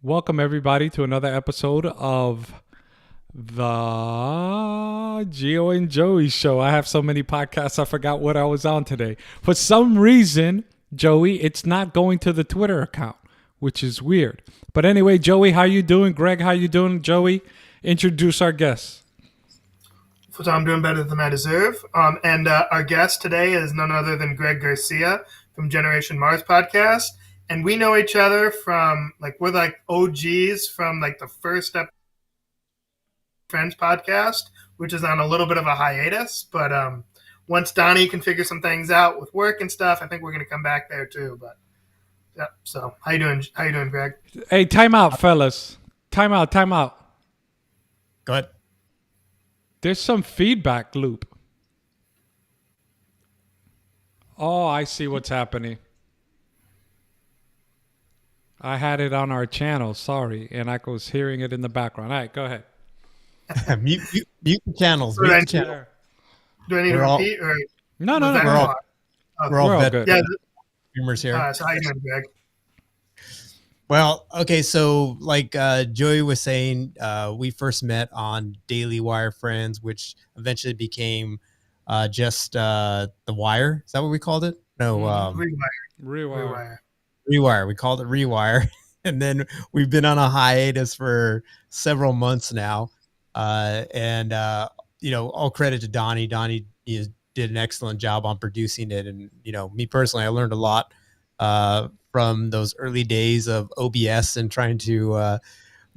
Welcome, everybody, to another episode of the Gio and Joey Show. I have so many podcasts, I forgot what I was on today. For some reason, Joey, it's not going to the Twitter account, which is weird. But anyway, Joey, how you doing? Greg, how you doing? Joey, introduce our guests. So I'm doing better than I deserve. And our guest today is none other than Greg Garcia from Generation Mars podcast. And we know each other from we're like OGs from the first Friends podcast, which is on a little bit of a hiatus. But once Donnie can figure some things out with work and stuff, I think we're going to come back there too. But yeah. So how you doing? How you doing, Greg? Hey, time out, fellas. Time out, time out. Go ahead. There's some feedback loop. Oh, I see what's happening. I had it on our channel, sorry, and I was hearing it in the background. All right, go ahead. mute the channels. Do I need to We're all- repeat? Or No, We're all good. veteran yeah. streamers here. So how you doing, Greg? Well, okay, so like Joey was saying, we first met on Daily Wire Friends, which eventually became just The Wire. Is that what we called it? No, Rewire. Rewire. We called it Rewire. And then we've been on a hiatus for several months now. All credit to Donnie. Donnie did an excellent job on producing it. And, me personally, I learned a lot from those early days of OBS and trying to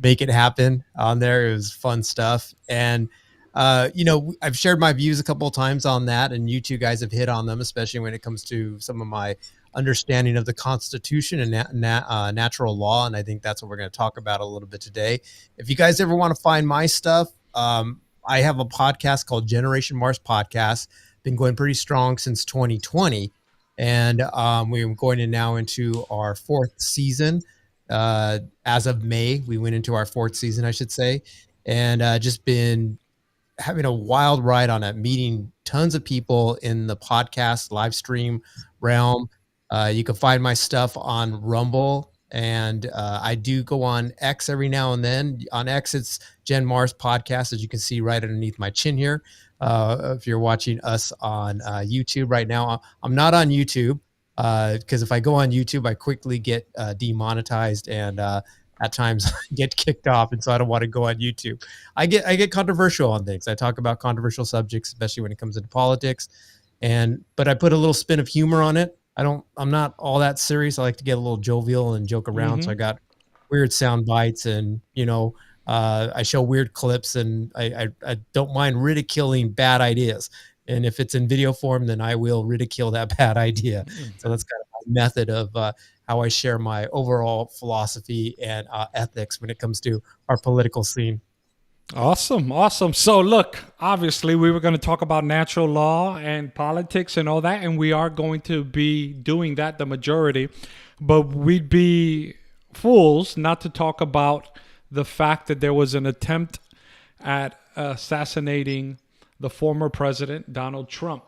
make it happen on there. It was fun stuff. And, I've shared my views a couple of times on that, and you two guys have hit on them, especially when it comes to some of my understanding of the Constitution and natural law. And I think that's what we're going to talk about a little bit today. If you guys ever want to find my stuff, I have a podcast called Generation Mars Podcast. Been going pretty strong since 2020. And we're going now into our fourth season. As of May, we went into our fourth season, I should say. And just been having a wild ride on it, meeting tons of people in the podcast live stream realm. You can find my stuff on Rumble, and I do go on X every now and then. On X, it's Gen Mars Podcast, as you can see right underneath my chin here. If you're watching us on YouTube right now, I'm not on YouTube because if I go on YouTube, I quickly get demonetized and at times get kicked off, and so I don't want to go on YouTube. I get controversial on things. I talk about controversial subjects, especially when it comes into politics, but I put a little spin of humor on it. I'm not all that serious. I like to get a little jovial and joke around. So I got weird sound bites, and I show weird clips, and I don't mind ridiculing bad ideas. And if it's in video form, then I will ridicule that bad idea. So that's kind of my method of how I share my overall philosophy and ethics when it comes to our political scene. Awesome. So look, obviously we were going to talk about natural law and politics and all that, and we are going to be doing that, the majority, but we'd be fools not to talk about the fact that there was an attempt at assassinating the former president, Donald Trump.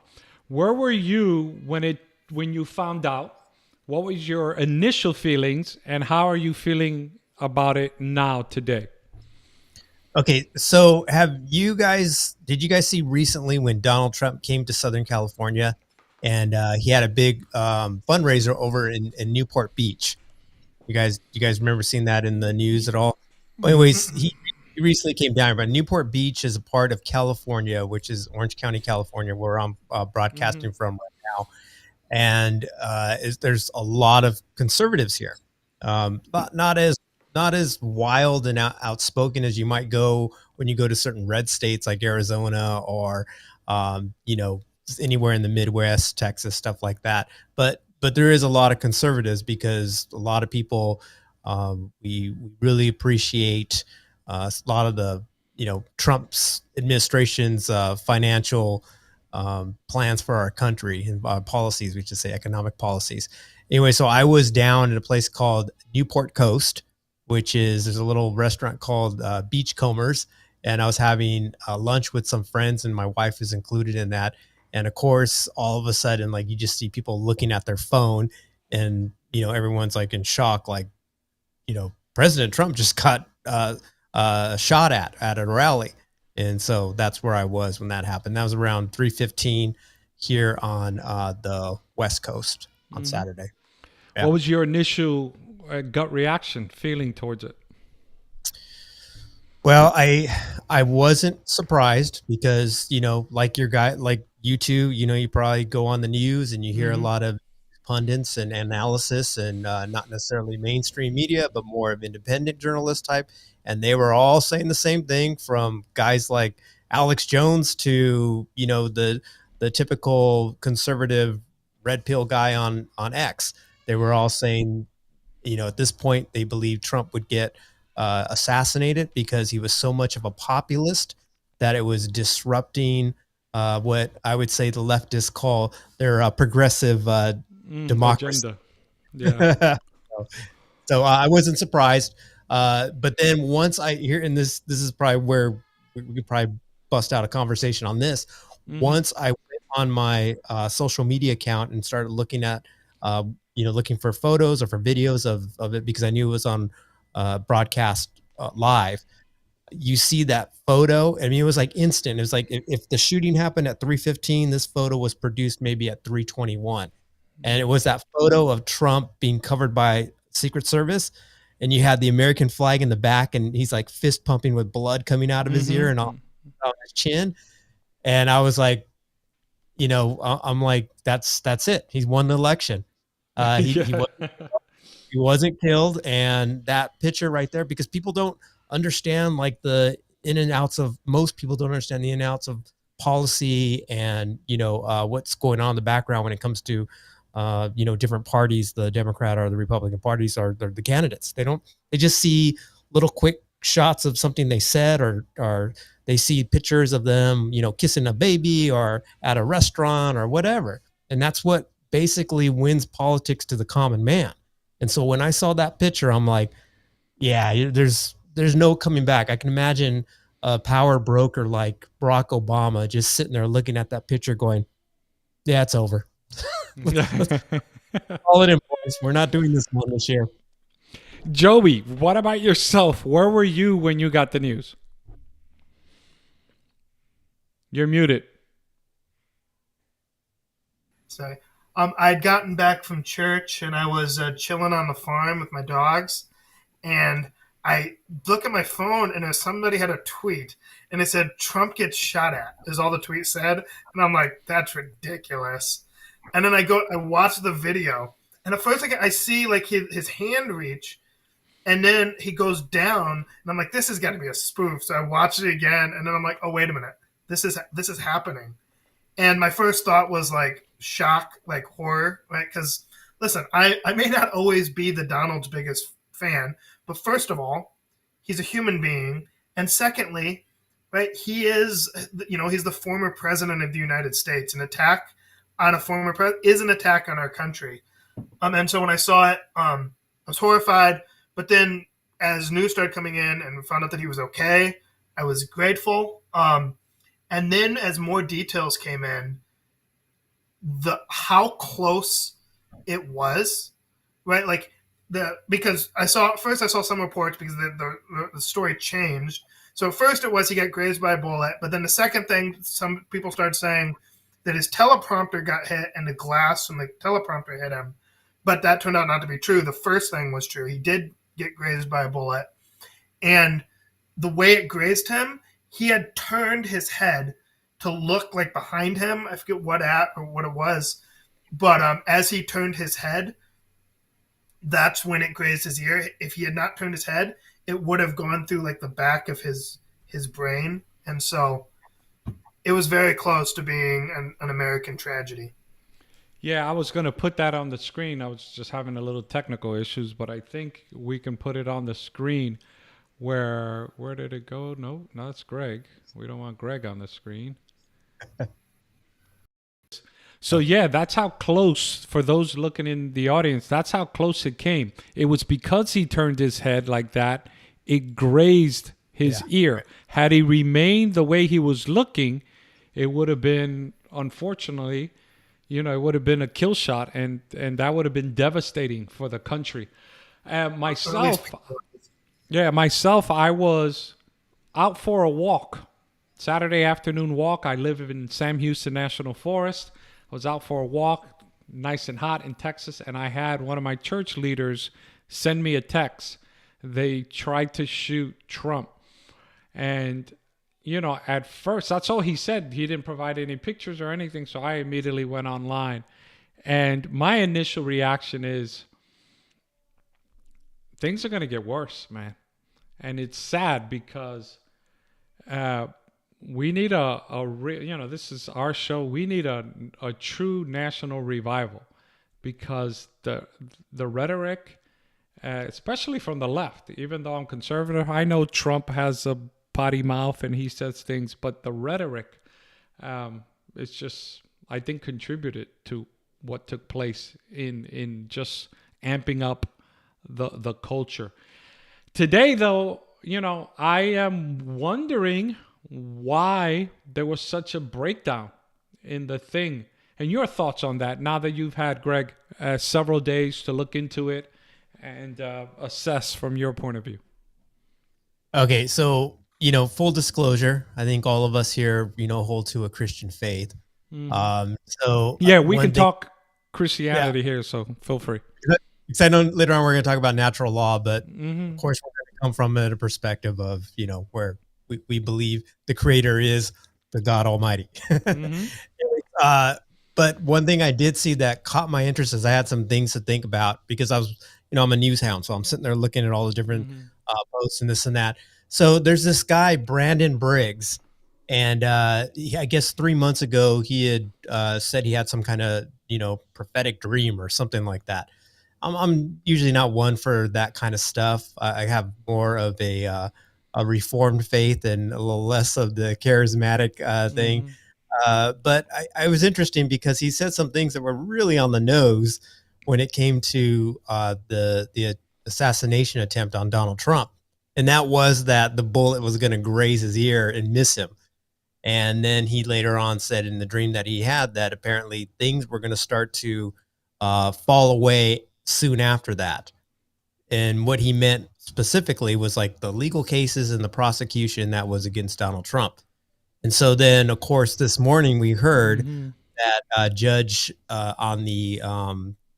Where were you when you found out? What was your initial feelings, and how are you feeling about it now today? Okay, so did you guys see recently when Donald Trump came to Southern California and he had a big fundraiser over in Newport Beach? You guys remember seeing that in the news at all? Well, anyways, he recently came down, but Newport Beach is a part of California, which is Orange County, California, where I'm broadcasting from right now. And there's a lot of conservatives here, not as wild and outspoken as you might go when you go to certain red states like Arizona or anywhere in the Midwest, Texas, stuff like that. But there is a lot of conservatives because a lot of people we really appreciate a lot of the Trump's administration's financial plans for our country and policies, we should say economic policies. Anyway, so I was down at a place called Newport Coast, there's a little restaurant called Beachcombers, and I was having lunch with some friends, and my wife is included in that. And of course, all of a sudden, you just see people looking at their phone, and everyone's in shock, President Trump just got shot at a rally. And so that's where I was when that happened. That was around 3:15 here on the West Coast on Saturday. Yeah. What was your initial gut reaction, feeling towards it? Well, I wasn't surprised because, like like you two, you probably go on the news and you hear a lot of pundits and analysis and not necessarily mainstream media, but more of independent journalist type. And they were all saying the same thing, from guys like Alex Jones to, the typical conservative red pill guy on X. They were all saying, at this point, they believed Trump would get assassinated because he was so much of a populist that it was disrupting what I would say the leftists call their progressive democracy. Agenda. Yeah. So I wasn't surprised. But then once I hear, and this is probably where we could probably bust out a conversation on this. Once I went on my social media account and started looking at, looking for photos or for videos of it, because I knew it was on broadcast live. You see that photo. I mean, it was like instant. It was like if the shooting happened at 3:15, this photo was produced maybe at 3:21. And it was that photo of Trump being covered by Secret Service. And you had the American flag in the back, and he's like fist pumping with blood coming out of his ear and on his chin. And I was like, I'm like, that's it. He's won the election. He wasn't killed. And that picture right there, because people don't understand like the in and outs of, most people don't understand the in and outs of policy and, what's going on in the background when it comes to, different parties, the Democrat or the Republican parties are the candidates. They just see little quick shots of something they said, or they see pictures of them, kissing a baby or at a restaurant or whatever. And that's what basically wins politics to the common man. And so when I saw that picture, I'm like, yeah, there's no coming back. I can imagine a power broker like Barack Obama just sitting there looking at that picture going, yeah, it's over. Call it in, boys. We're not doing this one this year. Joey, what about yourself? Where were you when you got the news? You're muted. Sorry. I'd gotten back from church and I was chilling on the farm with my dogs, and I look at my phone and somebody had a tweet and it said Trump gets shot at, is all the tweet said. And I'm like, that's ridiculous. And then I watch the video, and at first I see like his hand reach, and then he goes down, and I'm like, this has got to be a spoof. So I watched it again, and then I'm like, oh, wait a minute. This is happening. And my first thought was like shock, like horror, right? Because listen, I may not always be the Donald's biggest fan, but first of all, he's a human being. And secondly, right, he is, he's the former president of the United States. An attack on a former president is an attack on our country. And so when I saw it, I was horrified. But then as news started coming in and we found out that he was okay, I was grateful. And then as more details came in, how close it was, right? Like because I saw some reports, because the story changed. So at first it was he got grazed by a bullet, but then the second thing, some people started saying that his teleprompter got hit and the glass from the teleprompter hit him. But that turned out not to be true. The first thing was true. He did get grazed by a bullet. And the way it grazed him, he had turned his head to look like behind him. I forget what it was. But as he turned his head, that's when it grazed his ear. If he had not turned his head, it would have gone through like the back of his brain. And so it was very close to being an American tragedy. Yeah, I was going to put that on the screen. I was just having a little technical issues, but I think we can put it on the screen. Where did it go? No, it's Greg. We don't want Greg on the screen. So yeah, that's how close, for those looking in the audience, that's how close it came. It was because he turned his head like that, it grazed his ear. Had he remained the way he was looking, it would have been, unfortunately, it would have been a kill shot, and that would have been devastating for the country. Myself, Yeah, myself, I was out for a walk. Saturday afternoon walk. I live in Sam Houston National Forest. I was out for a walk, nice and hot in Texas, and I had one of my church leaders send me a text. They tried to shoot Trump. And, at first, that's all he said. He didn't provide any pictures or anything, so I immediately went online. And my initial reaction is, things are going to get worse, man. And it's sad because we need this is our show. We need a true national revival because the rhetoric, especially from the left, even though I'm conservative, I know Trump has a potty mouth and he says things, but the rhetoric, it's just, I think, contributed to what took place in just amping up the culture. Today, though, I am wondering why there was such a breakdown in the thing. And your thoughts on that now that you've had, Greg, several days to look into it and assess from your point of view. Okay, so, full disclosure, I think all of us here, hold to a Christian faith. So yeah, we can talk Christianity here, so feel free. Because I know later on we're going to talk about natural law, but of course we're going to come from a perspective of, where we believe the creator is the God Almighty. But one thing I did see that caught my interest is I had some things to think about because I was, I'm a news hound. So I'm sitting there looking at all the different posts and this and that. So there's this guy, Brandon Briggs. And I guess 3 months ago, he had said he had some kind of, prophetic dream or something like that. I'm usually not one for that kind of stuff. I have more of a reformed faith and a little less of the charismatic thing. But I was interesting because he said some things that were really on the nose when it came to the assassination attempt on Donald Trump. And that was that the bullet was going to graze his ear and miss him. And then he later on said in the dream that he had that apparently things were going to start to fall away soon after that. And what he meant specifically was like the legal cases and the prosecution that was against Donald Trump. And so then, of course, this morning we heard that judge on the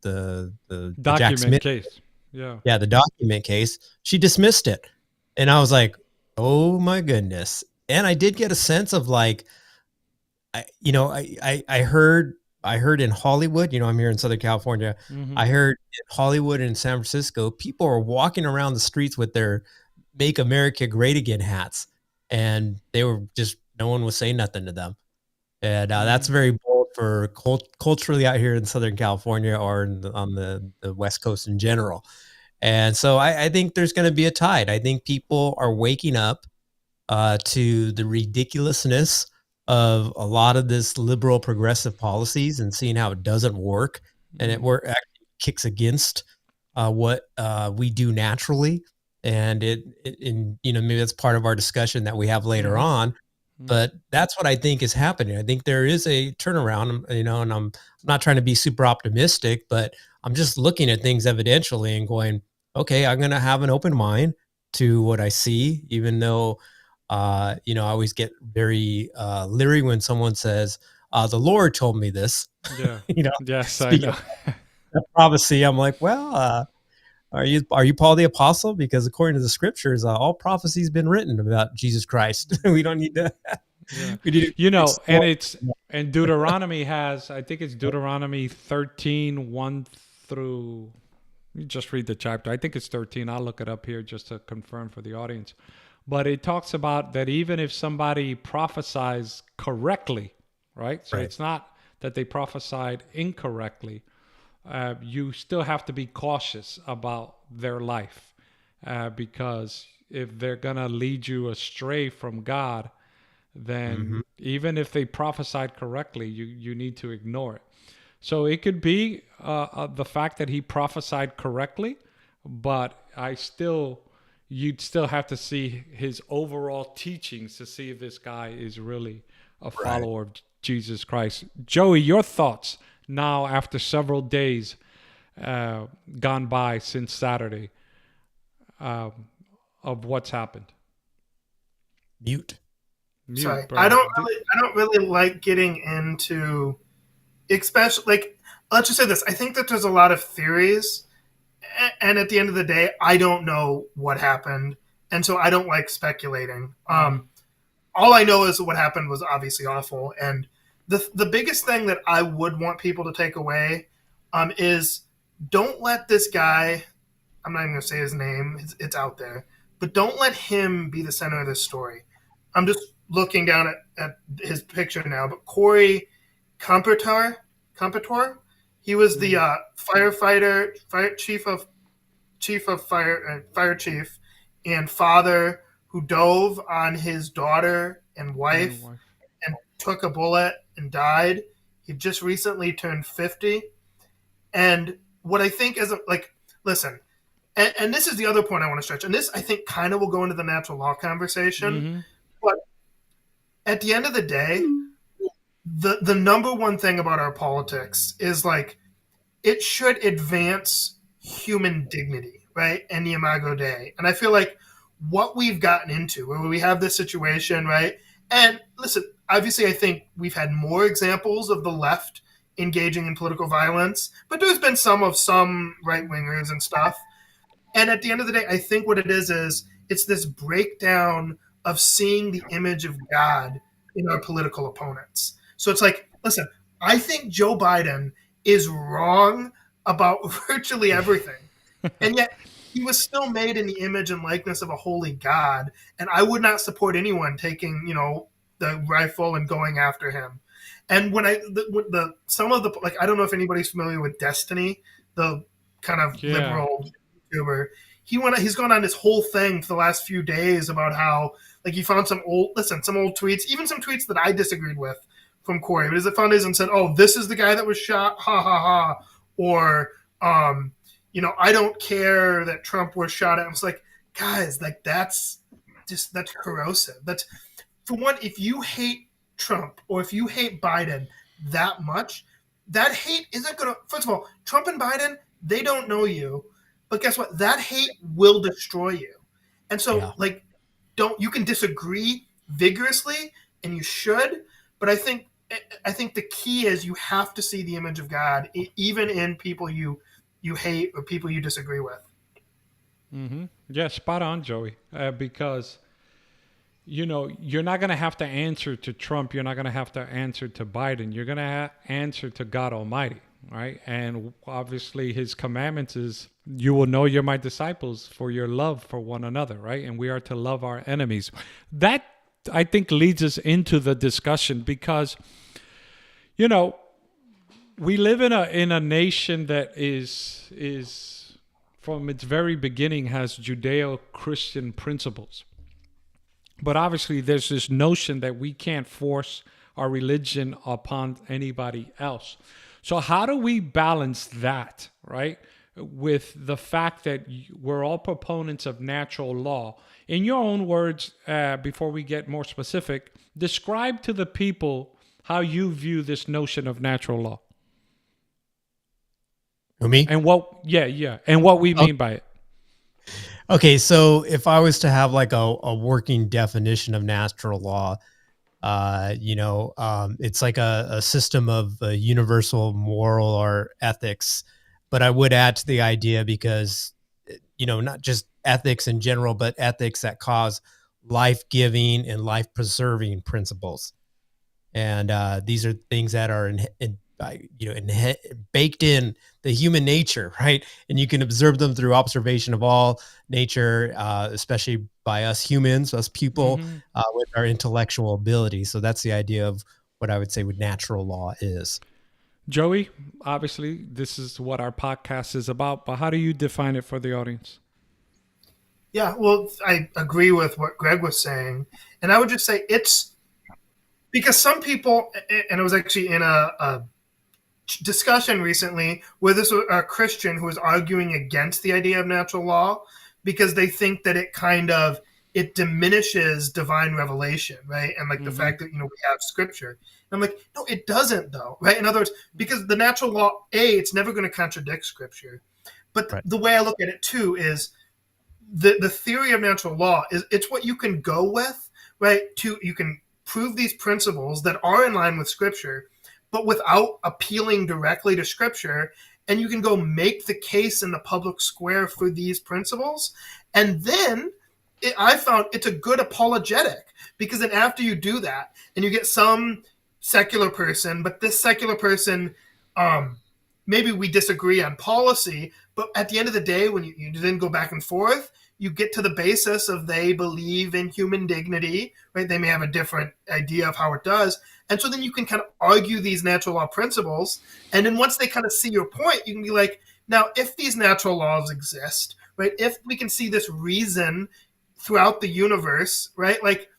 document Jack Smith case. Yeah, the document case, she dismissed it. And I was like, oh my goodness. And I did get a sense of like, I heard in Hollywood, I'm here in Southern California. I heard in Hollywood and San Francisco, people are walking around the streets with their Make America Great Again hats. And they were just, no one was saying nothing to them. And that's very bold for culturally out here in Southern California or on the West Coast in general. And so I think there's going to be a tide. I think people are waking up to the ridiculousness of a lot of this liberal progressive policies and seeing how it doesn't work. And it actually kicks against what we do naturally. And maybe that's part of our discussion that we have later on. But that's what I think is happening. I think there is a turnaround, and I'm not trying to be super optimistic, but I'm just looking at things evidentially and going, okay, I'm going to have an open mind to what I see, even though, I always get very leery when someone says, the Lord told me this. Yeah. Yes, I know. Prophecy. I'm like, well, are you Paul the Apostle? Because according to the scriptures, all prophecy's been written about Jesus Christ. We don't need to. Yeah. And Deuteronomy has, I think it's Deuteronomy 13, 1 through, you just read the chapter. I think it's 13. I'll look it up here just to confirm for the audience. But it talks about that even if somebody prophesies correctly, right? So it's not that they prophesied incorrectly. You still have to be cautious about their life because if they're going to lead you astray from God, then even if they prophesied correctly, you need to ignore it. So it could be the fact that he prophesied correctly, but you'd still have to see his overall teachings to see if this guy is really a follower of Jesus Christ. Joey, your thoughts now after several days gone by since Saturday of what's happened? Mute. Sorry, Bro. I don't really like getting into, especially like, let's just say this. I think that there's a lot of theories, and at the end of the day, I don't know what happened, and so I don't like speculating. All I know is that what happened was obviously awful, and the biggest thing that I would want people to take away is don't let this guy. I'm not even going to say his name. It's out there, but don't let him be the center of this story. I'm just looking down at his picture now, but Corey Competor, he was the firefighter, fire chief, and father who dove on his daughter and wife and took a bullet and died. He just recently turned 50. And what I think is, like, listen, and this is the other point I want to stretch, and this I think kind of will go into the natural law conversation, but at the end of the day, the number one thing about our politics is, like, it should advance human dignity, right? And the Imago Dei. And I feel like what we've gotten into, where we have this situation, right? And listen, obviously I think we've had more examples of the left engaging in political violence, but there's been some right-wingers and stuff. And at the end of the day, I think what it is it's this breakdown of seeing the image of God in our political opponents. So it's like, listen, I think Joe Biden is wrong about virtually everything. And yet he was still made in the image and likeness of a holy God. And I would not support anyone taking, the rifle and going after him. And when I don't know if anybody's familiar with Destiny, the kind of liberal YouTuber. He's gone on this whole thing for the last few days about how, like, he found some old tweets, even some tweets that I disagreed with from Corey. But he found his and said, "Oh, this is the guy that was shot, ha ha ha," or "I don't care that Trump was shot at." I was like, guys, like that's corrosive. That's, for one, if you hate Trump or if you hate Biden that much, that hate isn't gonna. First of all, Trump and Biden, they don't know you. But guess what? That hate will destroy you. And so, you can disagree vigorously, and you should. But I think the key is you have to see the image of God, even in people you hate or people you disagree with. Yeah, spot on, Joey. Because, you're not going to have to answer to Trump. You're not going to have to answer to Biden. You're going to answer to God Almighty. Right. And obviously his commandments is, you will know you're my disciples for your love for one another. Right. And we are to love our enemies. That, I think, leads us into the discussion because, we live in a nation that is from its very beginning has Judeo-Christian principles. But obviously there's this notion that we can't force our religion upon anybody else. So how do we balance that, right, with the fact that we're all proponents of natural law? In your own words, before we get more specific, describe to the people how you view this notion of natural law. Me? And and what we mean by it. Okay, so if I was to have like a working definition of natural law, it's like a system of universal moral or ethics, but I would add to the idea because, not just ethics in general, but ethics that cause life-giving and life-preserving principles. And these are things that are baked in the human nature, right? And you can observe them through observation of all nature, especially by us humans, us people, with our intellectual ability. So that's the idea of what I would say what natural law is. Joey, obviously this is what our podcast is about, but how do you define it for the audience? Yeah, well, I agree with what Greg was saying. And I would just say it's because some people, and it was actually in a discussion recently where this was a Christian who was arguing against the idea of natural law because they think that it diminishes divine revelation, right? And like the fact that, we have scripture. And I'm like, no, it doesn't though, right? In other words, because the natural law, it's never going to contradict scripture. But the way I look at it too is the theory of natural law is it's what you can go with, right? You can prove these principles that are in line with Scripture, but without appealing directly to Scripture. And you can go make the case in the public square for these principles. And then I found it's a good apologetic, because then after you do that and you get some secular person, but this secular person, maybe we disagree on policy, but at the end of the day, when you then go back and forth, you get to the basis of they believe in human dignity, right? They may have a different idea of how it does. And so then you can kind of argue these natural law principles. And then once they kind of see your point, you can be like, now, if these natural laws exist, right, if we can see this reason throughout the universe, right, like,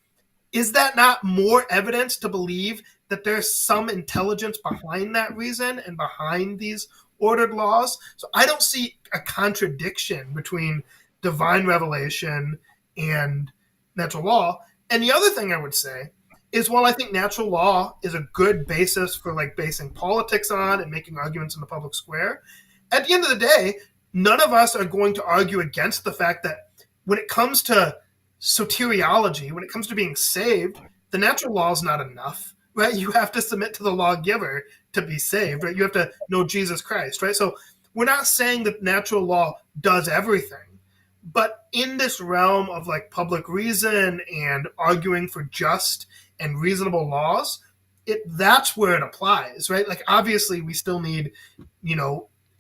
is that not more evidence to believe that there's some intelligence behind that reason and behind these ordered laws? So I don't see a contradiction between divine revelation and natural law. And the other thing I would say is, while I think natural law is a good basis for like basing politics on and making arguments in the public square, at the end of the day, none of us are going to argue against the fact that when it comes to soteriology, when it comes to being saved, the natural law is not enough, right? You have to submit to the lawgiver to be saved, right? You have to know Jesus Christ, right? So we're not saying that natural law does everything, but in this realm of like public reason and arguing for just and reasonable laws, that's where it applies, right? Like, obviously we still need,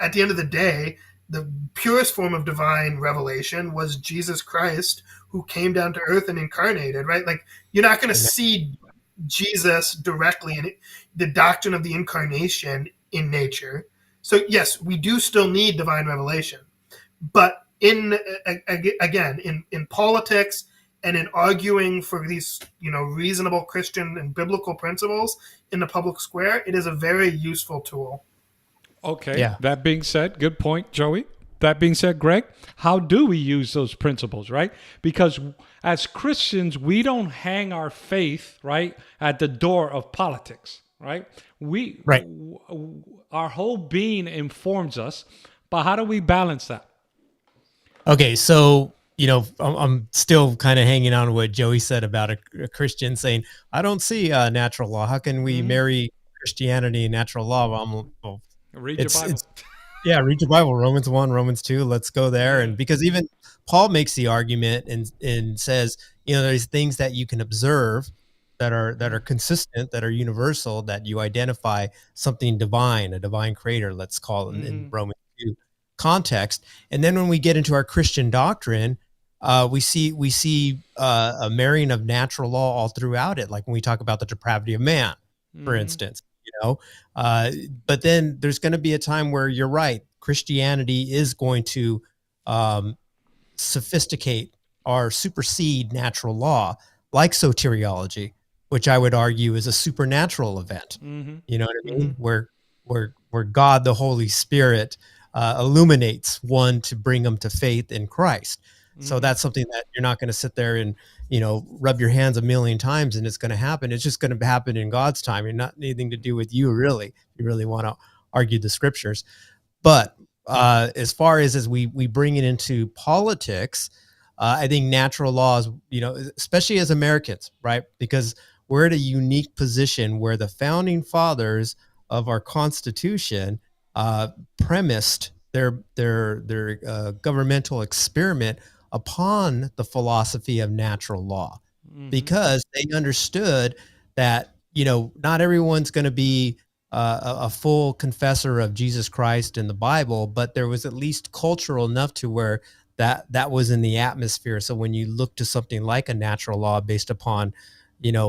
at the end of the day, the purest form of divine revelation was Jesus Christ, who came down to earth and incarnated, right? Like, you're not going to see Jesus directly in the doctrine of the incarnation in nature. So yes, we do still need divine revelation, but in politics and in arguing for these, reasonable Christian and biblical principles in the public square, it is a very useful tool. Okay. Yeah. That being said, good point, Joey. That being said, Greg, how do we use those principles, right? Because as Christians, we don't hang our faith, right, at the door of politics, right? Right. Our whole being informs us, but how do we balance that? Okay, so I'm still kind of hanging on to what Joey said about a Christian saying, "I don't see natural law. How can we marry Christianity and natural law?" Well, Read your Bible. Yeah, read your Bible, Romans 1, Romans 2, let's go there. And because even Paul makes the argument and says, there's things that you can observe that are consistent, that are universal, that you identify something divine, a divine creator, let's call it in Romans 2 context. And then when we get into our Christian doctrine, we see a marrying of natural law all throughout it. Like when we talk about the depravity of man, for instance. But then there's going to be a time where you're right. Christianity is going to sophisticate or supersede natural law, like soteriology, which I would argue is a supernatural event. You know what I mean? Where God, the Holy Spirit, illuminates one to bring them to faith in Christ. So that's something that you're not going to sit there and, rub your hands a million times and it's going to happen. It's just going to happen in God's time. It's not anything to do with you, really. You really want to argue the scriptures. But as far as we bring it into politics, I think natural laws, especially as Americans, right? Because we're at a unique position where the founding fathers of our Constitution premised their governmental experiment upon the philosophy of natural law, because they understood that, not everyone's going to be a full confessor of Jesus Christ in the Bible, but there was at least cultural enough to where that was in the atmosphere. So when you look to something like a natural law based upon,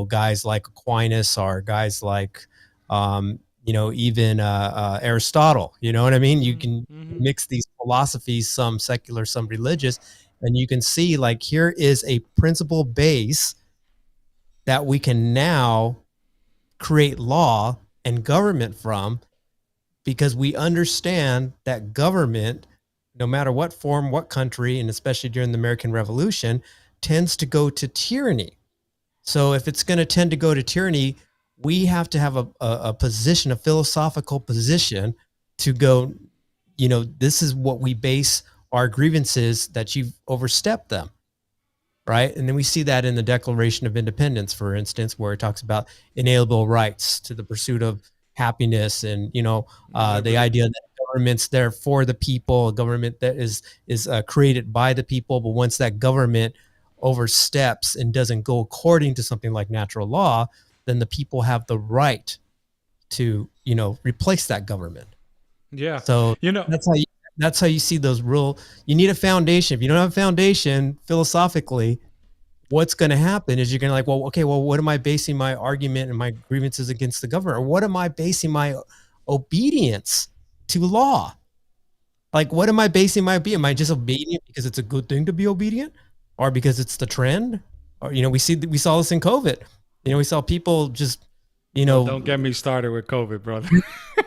guys like Aquinas or guys like, even Aristotle, you know what I mean? You can mix these philosophies, some secular, some religious, and you can see like here is a principle base that we can now create law and government from, because we understand that government, no matter what form, what country, and especially during the American Revolution, tends to go to tyranny. So if it's going to tend to go to tyranny, we have to have a position, a philosophical position to go, this is what we base are grievances that you've overstepped them. Right. And then we see that in the Declaration of Independence, for instance, where it talks about inalienable rights to the pursuit of happiness and, the idea that government's there for the people, a government that is created by the people. But once that government oversteps and doesn't go according to something like natural law, then the people have the right to, replace that government. Yeah. So that's how you see those you need a foundation. If you don't have a foundation philosophically, what's going to happen is you're going to what am I basing my argument and my grievances against the government? Or what am I basing my obedience to law? Like, what am I basing my obedience? Am I just obedient because it's a good thing to be obedient, or because it's the trend? Or, we saw this in COVID. We saw people just, don't get me started with COVID, brother.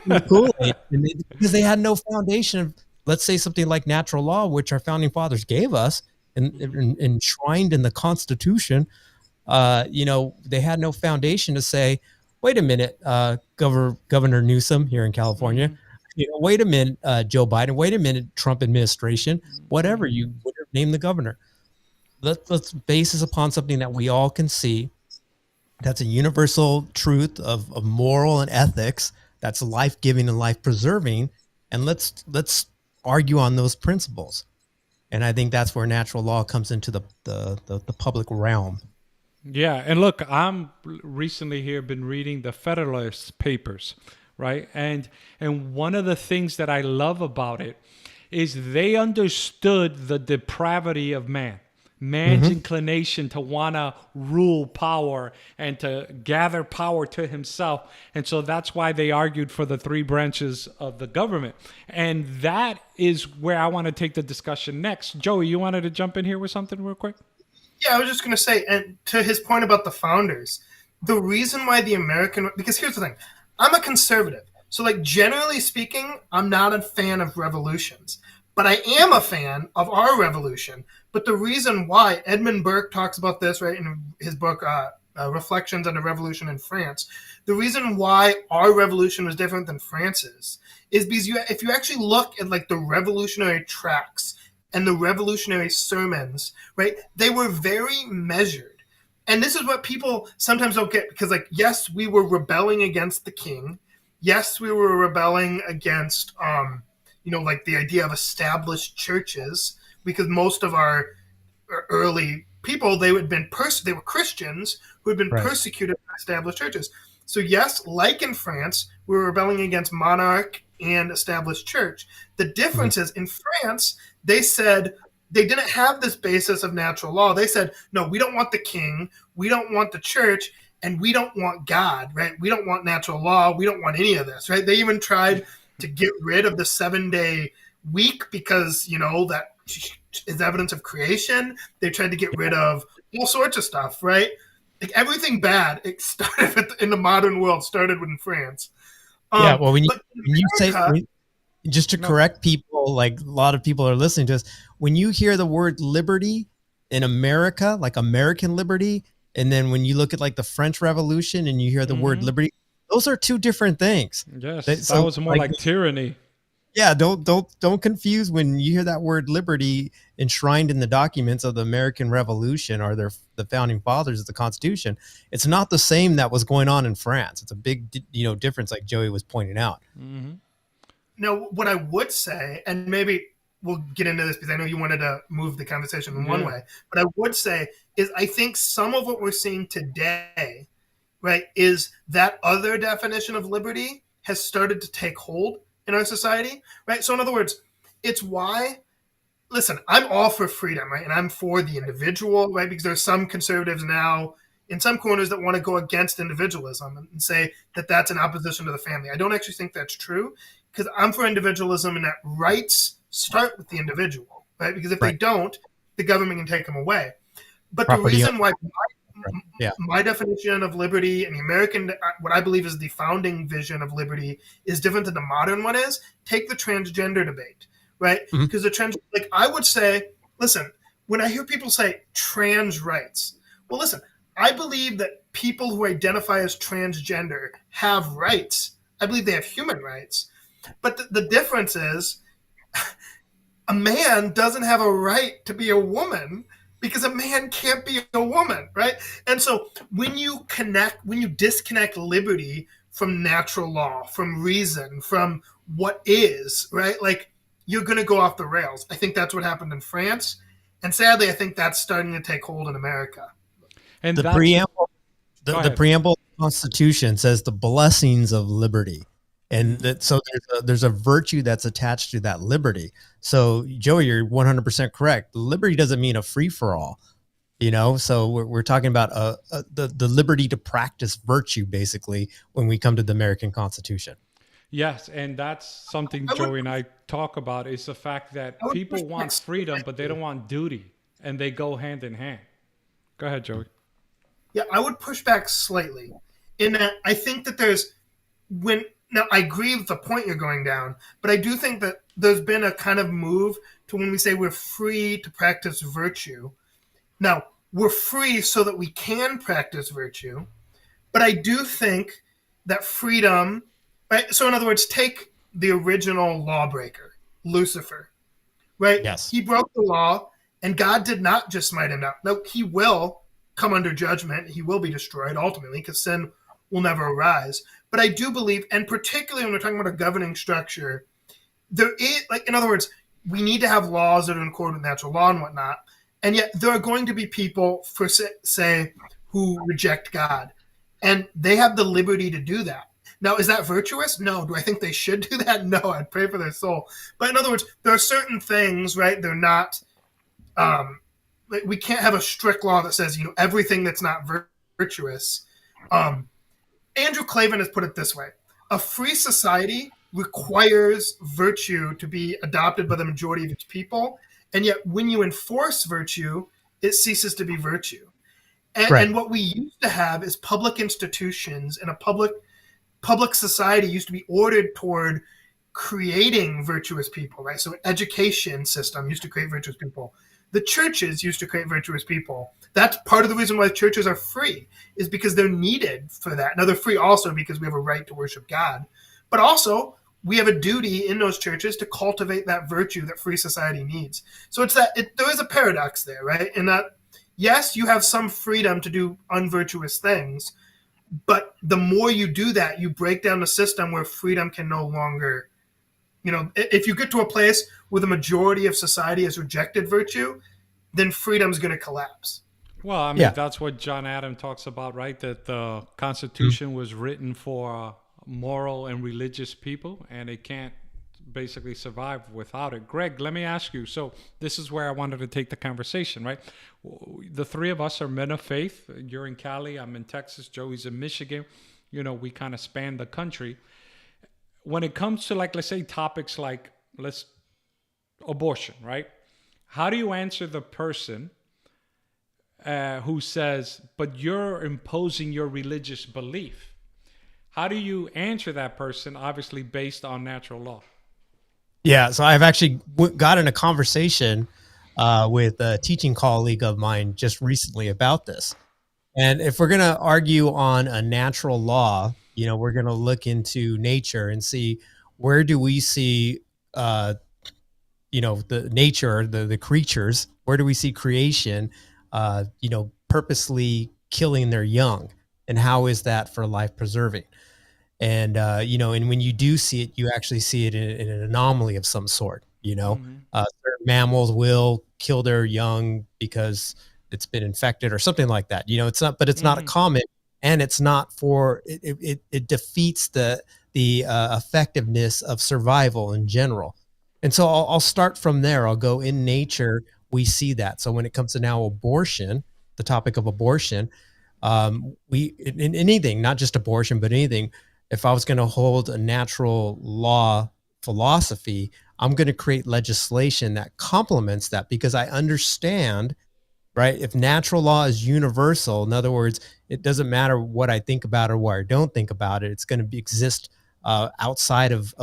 Because they had no foundation of, let's say, something like natural law, which our founding fathers gave us and enshrined in the Constitution. They had no foundation to say, wait a minute, Governor Newsom here in California, wait a minute, Joe Biden, wait a minute, Trump administration, whatever you would name the governor. Let's base this upon something that we all can see. That's a universal truth of moral and ethics. That's life-giving and life-preserving. And let's argue on those principles. And I think that's where natural law comes into the public realm. Yeah, and look, I'm recently here been reading the Federalist Papers, right? And one of the things that I love about it is they understood the depravity of man's inclination to want to rule power and to gather power to himself. And so that's why they argued for the three branches of the government. And that is where I want to take the discussion next. Joey, you wanted to jump in here with something real quick? Yeah, I was just going to say, and to his point about the founders, the reason why because here's the thing, I'm a conservative. So, like, generally speaking, I'm not a fan of revolutions. But I am a fan of our revolution. But the reason why, Edmund Burke talks about this, right, in his book, Reflections on the Revolution in France, the reason why our revolution was different than France's is because if you actually look at, like, the revolutionary tracts and the revolutionary sermons, right, they were very measured. And this is what people sometimes don't get, because, like, yes, we were rebelling against the king. Yes, we were rebelling against like the idea of established churches, because most of our early people, they were Christians who had been persecuted by established churches. So yes, like in France, we were rebelling against monarch and established church. The difference is in France, they said they didn't have this basis of natural law. They said, no, we don't want the king, we don't want the church, and we don't want God, right? We don't want natural law. We don't want any of this, right? They even tried to get rid of the 7-day week because, that is evidence of creation. They tried to get rid of all sorts of stuff, right? Like everything bad, it started in the modern world, started in France. When you say, just to correct people, like a lot of people are listening to us, when you hear the word liberty in America, like American liberty, and then when you look at like the French Revolution and you hear the word liberty, those are two different things. Yes, that was more like tyranny. Yeah, don't confuse when you hear that word liberty enshrined in the documents of the American Revolution or the founding fathers of the Constitution. It's not the same that was going on in France. It's a big difference, like Joey was pointing out. Mm-hmm. Now, what I would say, and maybe we'll get into this because I know you wanted to move the conversation in one way, but I would say is I think some of what we're seeing today, right, is that other definition of liberty has started to take hold in our society, right? So in other words, it's why, listen, I'm all for freedom, right? And I'm for the individual, right? Because there's some conservatives now in some corners that want to go against individualism and say that that's in opposition to the family. I don't actually think that's true, because I'm for individualism and that rights start with the individual, right? Because if they don't, the government can take them away. But property, the reason why my definition of liberty and the American, what I believe is the founding vision of liberty, is different than the modern one is, take the transgender debate, right? Because like I would say, listen, when I hear people say trans rights, well, listen, I believe that people who identify as transgender have rights. I believe they have human rights. But the difference is a man doesn't have a right to be a woman because a man can't be a woman, right? And so when you disconnect liberty from natural law, from reason, from what is, right? Like, you're going to go off the rails. I think that's what happened in France. And sadly, I think that's starting to take hold in America. And The that's preamble, Go the ahead. preamble of the Constitution says the blessings of liberty. And that, so there's a virtue that's attached to that liberty. So Joey, you're 100% correct. Liberty doesn't mean a free for all, you know? So we're talking about the liberty to practice virtue, basically, when we come to the American Constitution. Yes, and that's something Joey and I talk about, is the fact that people want freedom, but they don't want duty, and they go hand in hand. Go ahead, Joey. Yeah, I would push back slightly in that I think that now I agree with the point you're going down, but I do think that there's been a kind of move to when we say we're free to practice virtue. Now, we're free so that we can practice virtue, but I do think that freedom, right? So in other words, take the original lawbreaker, Lucifer, right? Yes. He broke the law, and God did not just smite him down. No, he will come under judgment. He will be destroyed ultimately because sin will never arise. But I do believe, and particularly when we're talking about a governing structure, there is, like, in other words, we need to have laws that are in accord with natural law and whatnot. And yet there are going to be people, for say, who reject God. And they have the liberty to do that. Now, is that virtuous? No. Do I think they should do that? No. I'd pray for their soul. But in other words, there are certain things, right? They're not, we can't have a strict law that says, everything that's not virtuous. Andrew Clavin has put it this way. A free society requires virtue to be adopted by the majority of its people. And yet when you enforce virtue, it ceases to be virtue. And, Right. and what we used to have is public institutions, and a public society used to be ordered toward creating virtuous people, right? So education system used to create virtuous people. The churches used to create virtuous people. That's part of the reason why churches are free, is because they're needed for that. Now, they're free also because we have a right to worship God, but also we have a duty in those churches to cultivate that virtue that free society needs. So there is a paradox there, right? In that, yes, you have some freedom to do unvirtuous things, but the more you do that, you break down the system where freedom can no longer, if you get to a place where the majority of society has rejected virtue, then freedom's going to collapse. Well, I mean, that's what John Adam talks about, right? That the Constitution was written for moral and religious people, and it can't basically survive without it. Greg, let me ask you. So this is where I wanted to take the conversation, right? The three of us are men of faith. You're in Cali, I'm in Texas, Joey's in Michigan. We kind of span the country. When it comes to, like, let's say topics like abortion, right? How do you answer the person who says, but you're imposing your religious belief? How do you answer that person, obviously based on natural law? Yeah, so I've actually got in a conversation with a teaching colleague of mine just recently about this. And if we're going to argue on a natural law, we're going to look into nature and see where do we see, the nature, the creatures, where do we see creation, purposely killing their young, and how is that for life preserving? And, and when you do see it, you actually see it in an anomaly of some sort, certain mammals will kill their young because it's been infected or something like that. It's not a common, and it's not it defeats the effectiveness of survival in general. And so I'll start from there. I'll go in nature. We see that. So when it comes to now abortion, the topic of abortion, in anything, not just abortion, but anything, if I was going to hold a natural law philosophy, I'm going to create legislation that complements that, because I understand, right? If natural law is universal, in other words, it doesn't matter what I think about it or what I don't think about it. It's going to exist outside of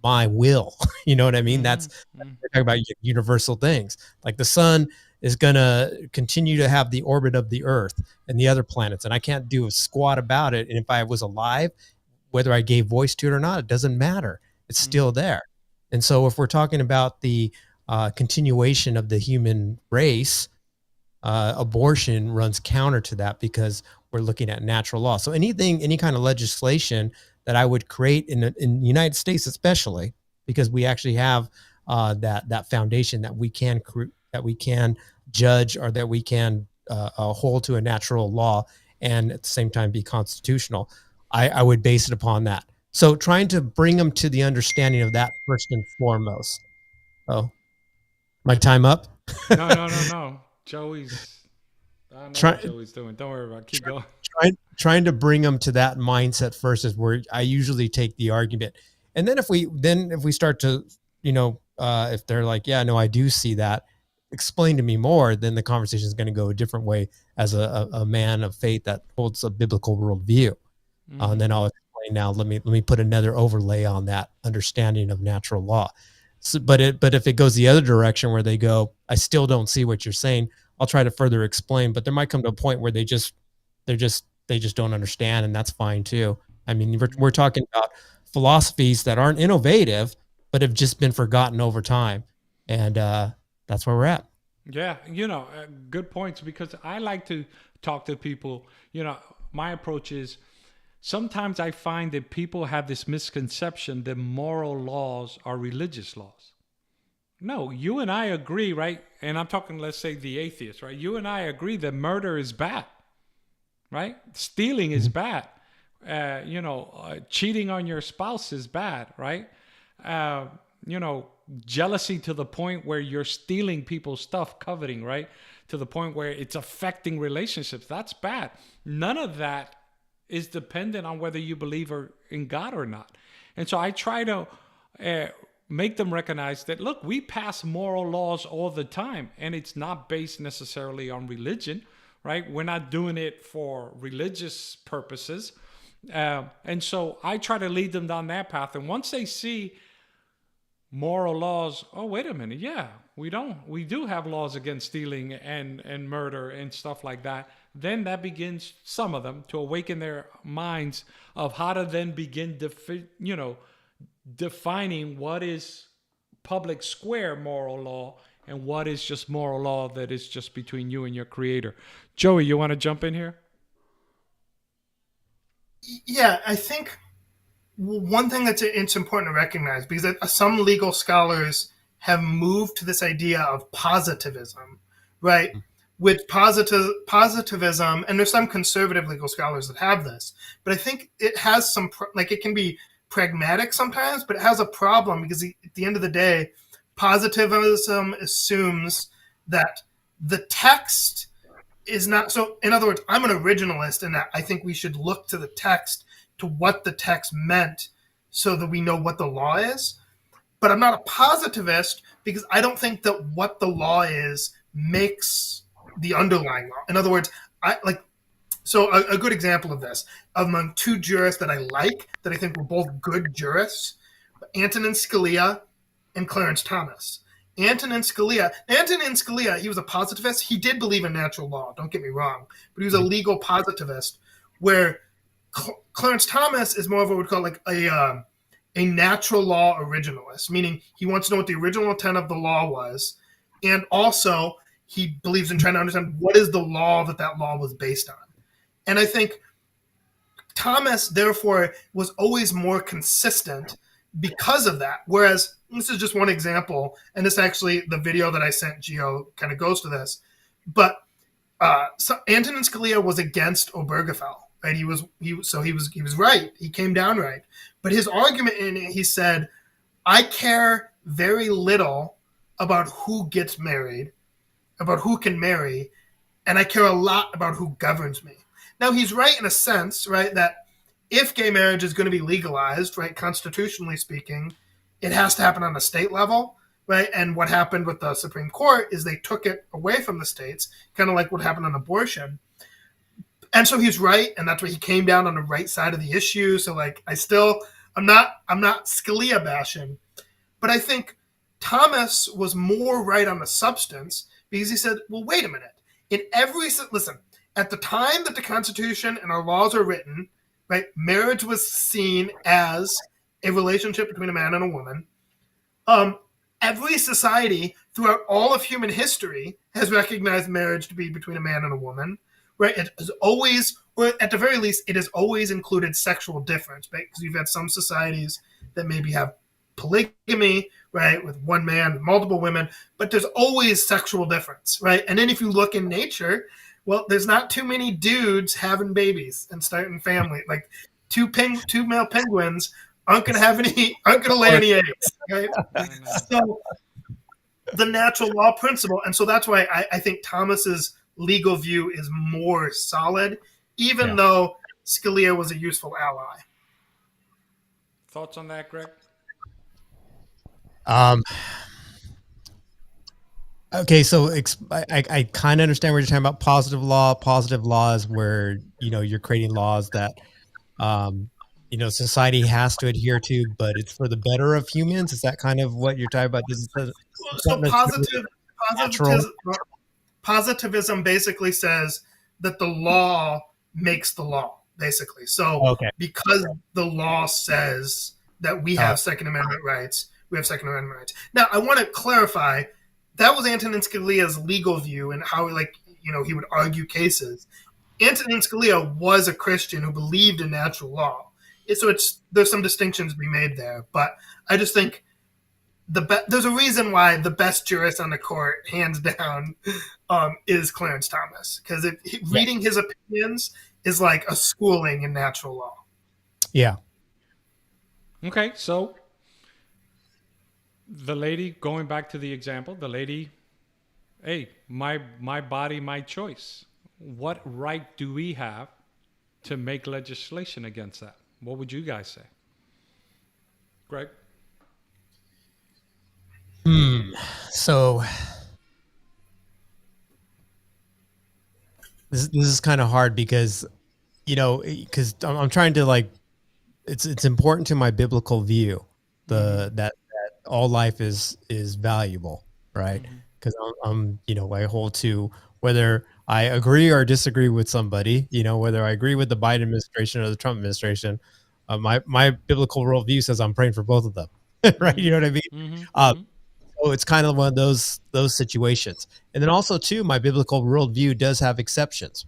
my will. You know what I mean? That's we're talking about universal things. Like the sun is going to continue to have the orbit of the Earth and the other planets, and I can't do a squat about it. And if I was alive, whether I gave voice to it or not, it doesn't matter. It's still there. And so if we're talking about the continuation of the human race, abortion runs counter to that because we're looking at natural law. So any kind of legislation that I would create in the United States, especially because we actually have that foundation that we can judge, or that we can hold to a natural law, and at the same time be constitutional. I would base it upon that. So trying to bring them to the understanding of that first and foremost. Oh, my time up? No. Joey's. I know what Joey's doing. Don't worry about it. Keep going. Trying to bring them to that mindset first is where I usually take the argument. And then if we start to, if they're like, yeah, no, I do see that, explain to me more, then the conversation is going to go a different way as a man of faith that holds a biblical worldview. And then I'll explain now, let me put another overlay on that understanding of natural law. So, but if it goes the other direction where they go, I still don't see what you're saying, I'll try to further explain, but there might come to a point where they just don't understand, and that's fine too. I mean, we're talking about philosophies that aren't innovative, but have just been forgotten over time. And that's where we're at. Yeah, good points, because I like to talk to people. My approach is, sometimes I find that people have this misconception that moral laws are religious laws. No, you and I agree, right? And I'm talking, let's say, the atheists, right? You and I agree that murder is bad, right? Stealing is bad. Cheating on your spouse is bad, right? Jealousy to the point where you're stealing people's stuff, coveting, right? To the point where it's affecting relationships. That's bad. None of that is dependent on whether you believe in God or not. And so I try to make them recognize that, look, we pass moral laws all the time, and it's not based necessarily on religion, right? We're not doing it for religious purposes. And so I try to lead them down that path. And once they see moral laws, oh, wait a minute, yeah, we do have laws against stealing and murder and stuff like that, then that begins, some of them, to awaken their minds of how to then begin defining what is public square moral law and what is just moral law that is just between you and your creator. Joey, you want to jump in here? Yeah, I think one thing it's important to recognize, because some legal scholars have moved to this idea of positivism, right? With positivism, and there's some conservative legal scholars that have this, but I think it has some, it can be pragmatic sometimes, but it has a problem, because at the end of the day, positivism assumes that the text is not, so in other words, I'm an originalist in that I think we should look to the text, to what the text meant, so that we know what the law is. But I'm not a positivist, because I don't think that what the law is makes the underlying law. In other words, so a good example of this, among two jurists that I like, that I think were both good jurists, Antonin Scalia and Clarence Thomas. Antonin Scalia, he was a positivist. He did believe in natural law, don't get me wrong, but he was a legal positivist, where Clarence Thomas is more of what we would call like a natural law originalist, meaning he wants to know what the original intent of the law was, and also he believes in trying to understand what is the law that law was based on. And I think Thomas, therefore, was always more consistent because of that. Whereas, this is just one example, and this actually, the video that I sent Gio kind of goes to this, but so Antonin Scalia was against Obergefell, right? He was right. He came down right. But his argument in it, he said, I care very little about who gets married, about who can marry, and I care a lot about who governs me. Now, he's right in a sense, right, that if gay marriage is going to be legalized, right, constitutionally speaking, it has to happen on a state level, right? And what happened with the Supreme Court is they took it away from the states, kind of like what happened on abortion. And so he's right, and that's why he came down on the right side of the issue. So, I'm not Scalia bashing, but I think Thomas was more right on the substance, because he said, well, wait a minute. Listen, at the time that the Constitution and our laws are written, right, marriage was seen as a relationship between a man and a woman. every society throughout all of human history has recognized marriage to be between a man and a woman, right? It is always, or at the very least, it has always included sexual difference, right? Because you've had some societies that maybe have polygamy, right, with one man, multiple women, but there's always sexual difference, right? And then if you look in nature, well, there's not too many dudes having babies and starting family. Like two male penguins aren't gonna lay any eggs, right? So the natural law principle, and so that's why I think Thomas's legal view is more solid, even though Scalia was a useful ally. Thoughts on that, Greg? Okay, so I kind of understand what you're talking about. Positive law. Positive law is where, you're creating laws that, society has to adhere to, but it's for the better of humans. Is that kind of what you're talking about? This is So positivism basically says that the law makes the law, basically. So because the law says that we have Second Amendment rights, we have Second Amendment rights. Now, I want to clarify, that was Antonin Scalia's legal view and how, he would argue cases. Antonin Scalia was a Christian who believed in natural law. So there's some distinctions to be made there. But I just think there's a reason why the best jurist on the court, hands down, is Clarence Thomas. Because reading his opinions is like a schooling in natural law. Yeah. Okay, so the lady, going back to the example, hey, my body, my choice. What right do we have to make legislation against that? What would you guys say? Greg? So this is kind of hard because, because I'm trying to it's important to my biblical view, that all life is valuable, right? Because I hold to whether I agree or disagree with somebody, whether I agree with the Biden administration or the Trump administration, my biblical worldview says I'm praying for both of them, right? You know what I mean? So it's kind of one of those situations. And then also too, my biblical worldview does have exceptions.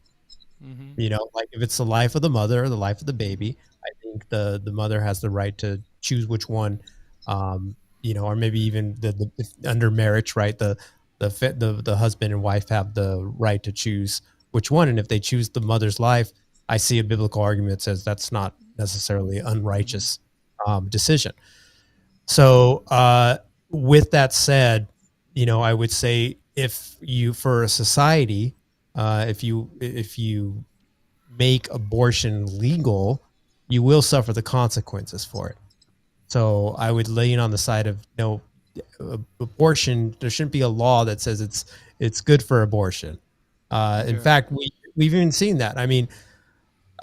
Like if it's the life of the mother or the life of the baby, I think the mother has the right to choose which one, or maybe even the under marriage, right? The husband and wife have the right to choose which one. And if they choose the mother's life, I see a biblical argument that says that's not necessarily an unrighteous decision. So with that said, I would say for a society, if you make abortion legal, you will suffer the consequences for it. So I would lean on the side of abortion. There shouldn't be a law that says it's good for abortion. In fact, we've even seen that. I mean,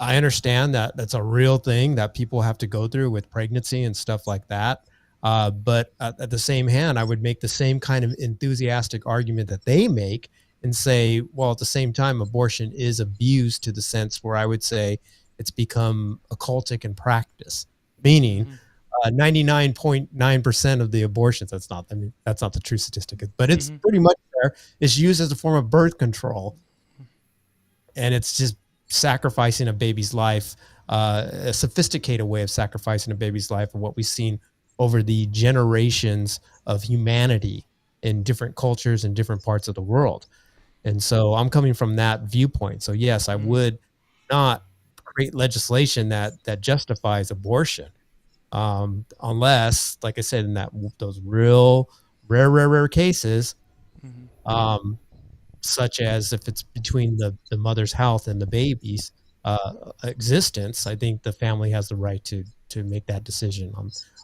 I understand that that's a real thing that people have to go through with pregnancy and stuff like that. But at the same hand, I would make the same kind of enthusiastic argument that they make and say, well, at the same time, abortion is abused to the sense where I would say it's become occultic in practice, meaning 99.9% of the abortions, that's not the true statistic, but it's pretty much there, is used as a form of birth control. And it's just sacrificing a baby's life, a sophisticated way of sacrificing a baby's life, and what we've seen over the generations of humanity in different cultures and different parts of the world. And so I'm coming from that viewpoint. So yes, I would not create legislation that justifies abortion, unless, like I said, in those real rare cases, such as if it's between the mother's health and the baby's existence. I think the family has the right to make that decision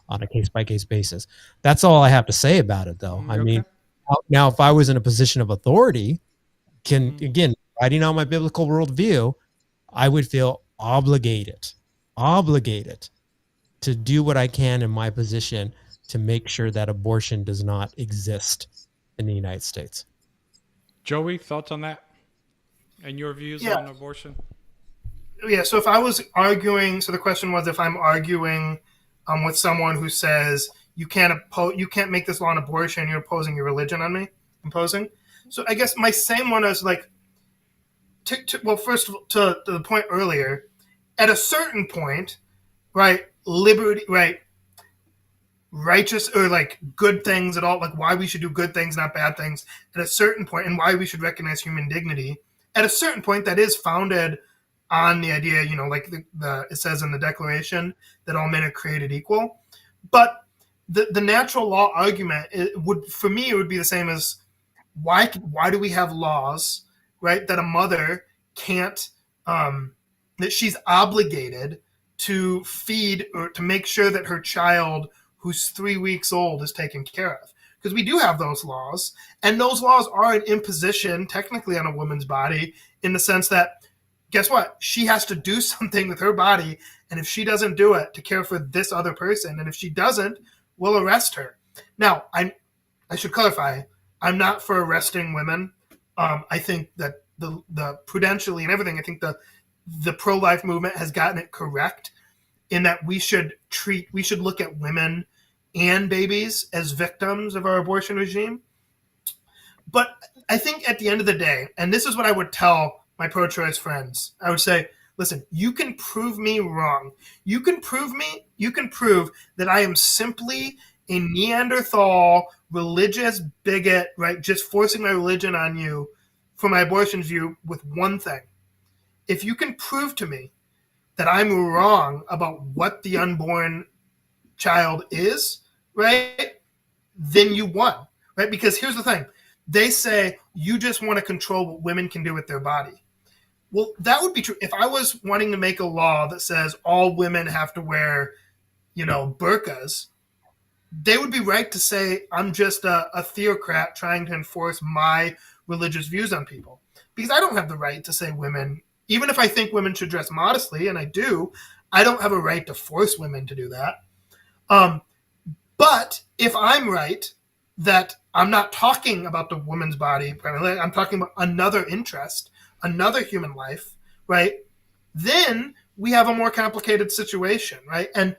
on a case-by-case basis. That's all I have to say about it, though. I mean, now if I was in a position of authority, again, writing on my biblical worldview, I would feel obligated to do what I can in my position to make sure that abortion does not exist in the United States. Joey, thoughts on that? And your views on abortion? Yeah, so if I was arguing, so the question was if I'm arguing with someone who says you can't make this law on abortion. You're imposing your religion on me. Imposing. So I guess my same one is like, well, first of all, to the point earlier, at a certain point, right, liberty, right, righteous or like good things at all, like why we should do good things, not bad things, at a certain point, and why we should recognize human dignity at a certain point that is founded on the idea, like it says in the Declaration that all men are created equal. But the natural law argument for me, it would be the same as why do we have laws, right, that a mother can't, that she's obligated to feed or to make sure that her child who's 3 weeks old is taken care of? Because we do have those laws, and those laws are an imposition technically on a woman's body in the sense that, guess what? She has to do something with her body, and if she doesn't do it to care for this other person, and if she doesn't, we'll arrest her. Now, I should clarify, I'm not for arresting women. I think that the prudentially and everything, I think the pro-life movement has gotten it correct in that we should look at women and babies as victims of our abortion regime. But I think at the end of the day, and this is what I would tell my pro-choice friends, I would say, listen, you can prove me wrong. You can prove that I am simply a Neanderthal religious bigot, right? Just forcing my religion on you for my abortion view with one thing. If you can prove to me that I'm wrong about what the unborn child is, right, then you won, right? Because here's the thing. They say you just want to control what women can do with their body. Well, that would be true. If I was wanting to make a law that says all women have to wear, burqas, they would be right to say I'm just a theocrat trying to enforce my religious views on people. Because I don't have the right to say women, even if I think women should dress modestly, and I do, I don't have a right to force women to do that. But if I'm right that I'm not talking about the woman's body, primarily, I'm talking about another interest, another human life, right? Then we have a more complicated situation, right? And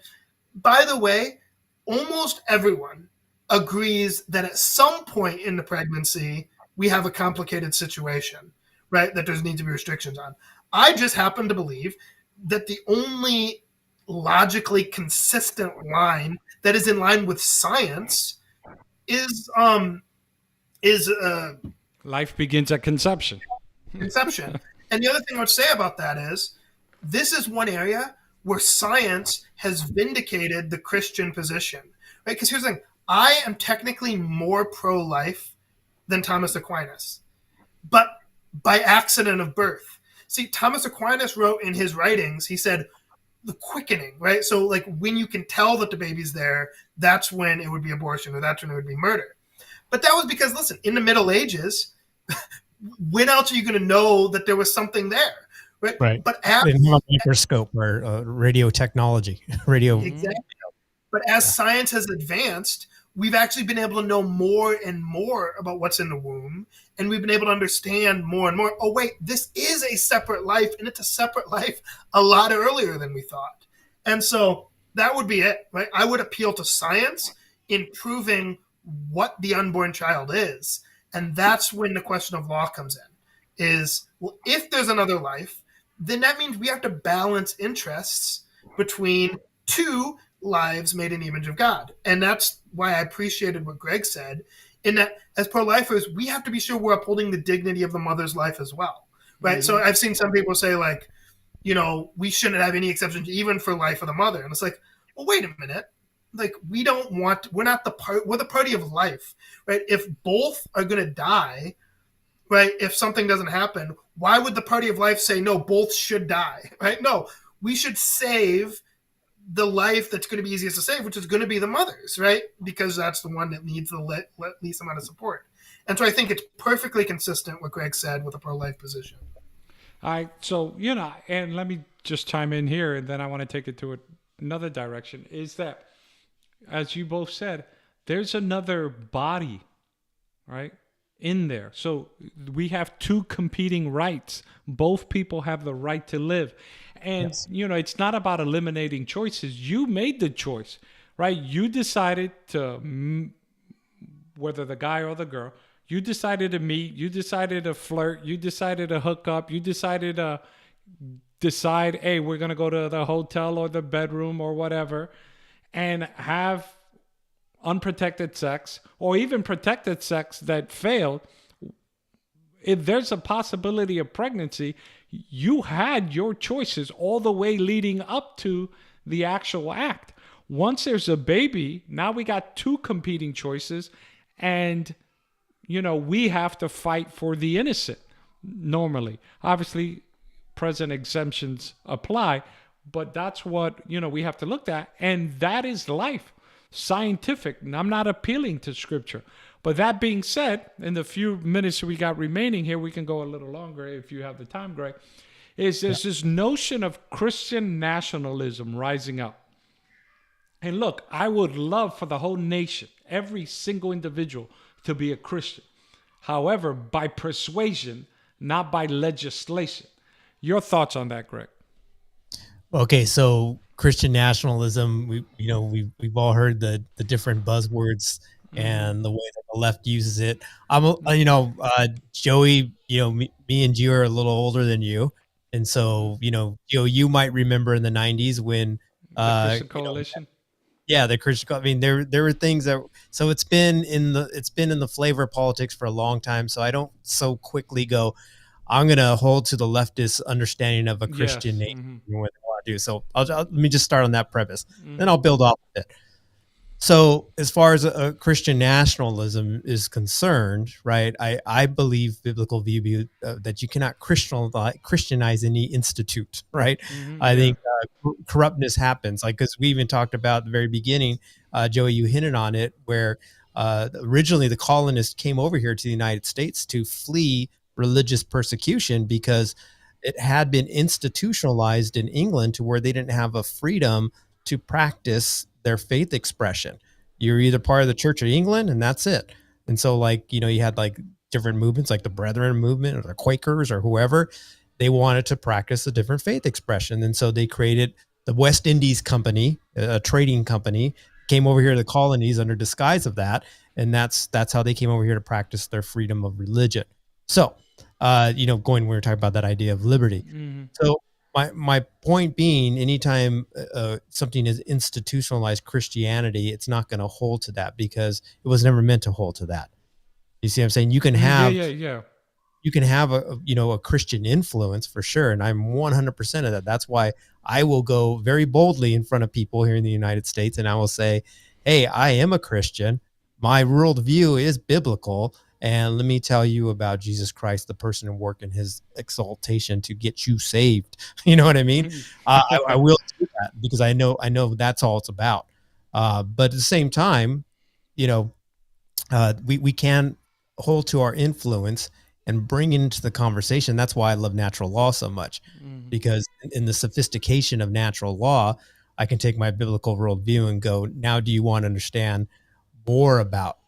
by the way, almost everyone agrees that at some point in the pregnancy, we have a complicated situation, right? That there's need to be restrictions on. I just happen to believe that the only logically consistent line that is in line with science is life begins at conception. Conception. And the other thing I would say about that is this is one area where science has vindicated the Christian position, right? Because here's the thing. I am technically more pro-life than Thomas Aquinas, but by accident of birth. See, Thomas Aquinas wrote in his writings, he said, the quickening, right? So like when you can tell that the baby's there, that's when it would be abortion or that's when it would be murder. But that was because, listen, in the Middle Ages, when else are you going to know that there was something there, right? Right. But as a microscope or radio technology, exactly. But as science has advanced, we've actually been able to know more and more about what's in the womb, and we've been able to understand more and more. Oh, wait, this is a separate life, and it's a separate life a lot earlier than we thought. And so that would be it, right? I would appeal to science in proving what the unborn child is. And that's when the question of law comes in, is, well, if there's another life, then that means we have to balance interests between two lives made in the image of God. And that's why I appreciated what Greg said, in that as pro-lifers, we have to be sure we're upholding the dignity of the mother's life as well, right? Mm-hmm. So I've seen some people say, like, we shouldn't have any exceptions even for life of the mother. And it's like, well, wait a minute. Like, we're the party of life, right? If both are going to die, right, if something doesn't happen, why would the party of life say, no, both should die, right? No, we should save the life that's going to be easiest to save, which is going to be the mother's, right? Because that's the one that needs the least amount of support. And so I think it's perfectly consistent what Greg said with a pro-life position. All right. So, and let me just chime in here, and then I want to take it to another direction, is that, as you both said, there's another body, right, in there. So we have two competing rights. Both people have the right to live. And, yes. It's not about eliminating choices. You made the choice, right? You decided to, whether the guy or the girl, you decided to meet, you decided to flirt, you decided to hook up, you decided to decide, hey, we're going to go to the hotel or the bedroom or whatever and have unprotected sex or even protected sex that failed. If there's a possibility of pregnancy, you had your choices all the way leading up to the actual act. Once there's a baby, now we got two competing choices, and we have to fight for the innocent normally. Obviously, present exemptions apply, but that's what we have to look at, and that is life, scientific. And I'm not appealing to scripture. But that being said, in the few minutes we got remaining here, we can go a little longer if you have the time, Greg. There's this notion of Christian nationalism rising up. And look, I would love for the whole nation, every single individual, to be a Christian. However, by persuasion, not by legislation. Your thoughts on that, Greg? Okay, so Christian nationalism, we've all heard the different buzzwords and the way that the left uses it. Joey, me and Gio are a little older than you, and so you might remember in the '90s when the Christian Coalition. The Christian. I mean, there were things that. So it's been in the flavor of politics for a long time. So I don't so quickly go, I'm going to hold to the leftist understanding of a Christian nation and what they want to do. So let me just start on that premise. Then I'll build off of it. So as far as a Christian nationalism is concerned, right, I believe biblical view that you cannot Christianize any institute, right? I think corruptness happens, like, because we even talked about at the very beginning, Joey, you hinted on it, where originally the colonists came over here to the United States to flee religious persecution because it had been institutionalized in England to where they didn't have a freedom to practice their faith expression. You're either part of the Church of England and that's it. And so you had like different movements like the Brethren movement or the Quakers or whoever. They wanted to practice a different faith expression. And so they created the West Indies Company, a trading company, came over here to the colonies under disguise of that. And that's how they came over here to practice their freedom of religion. So, we were talking about that idea of liberty. So my point being, anytime something is institutionalized Christianity, it's not going to hold to that because it was never meant to hold to that. You see what I'm saying? You can have, you can have a Christian influence for sure. And I'm 100% of that. That's why I will go very boldly in front of people here in the United States. And I will say, hey, I am a Christian. My worldview is biblical. And let me tell you about Jesus Christ, the person and work in his exaltation to get you saved. You know what I mean? I will do that because I know that's all it's about. But at the same time, we can hold to our influence and bring it into the conversation. That's why I love natural law so much, because in the sophistication of natural law, I can take my biblical worldview and go, now do you want to understand more about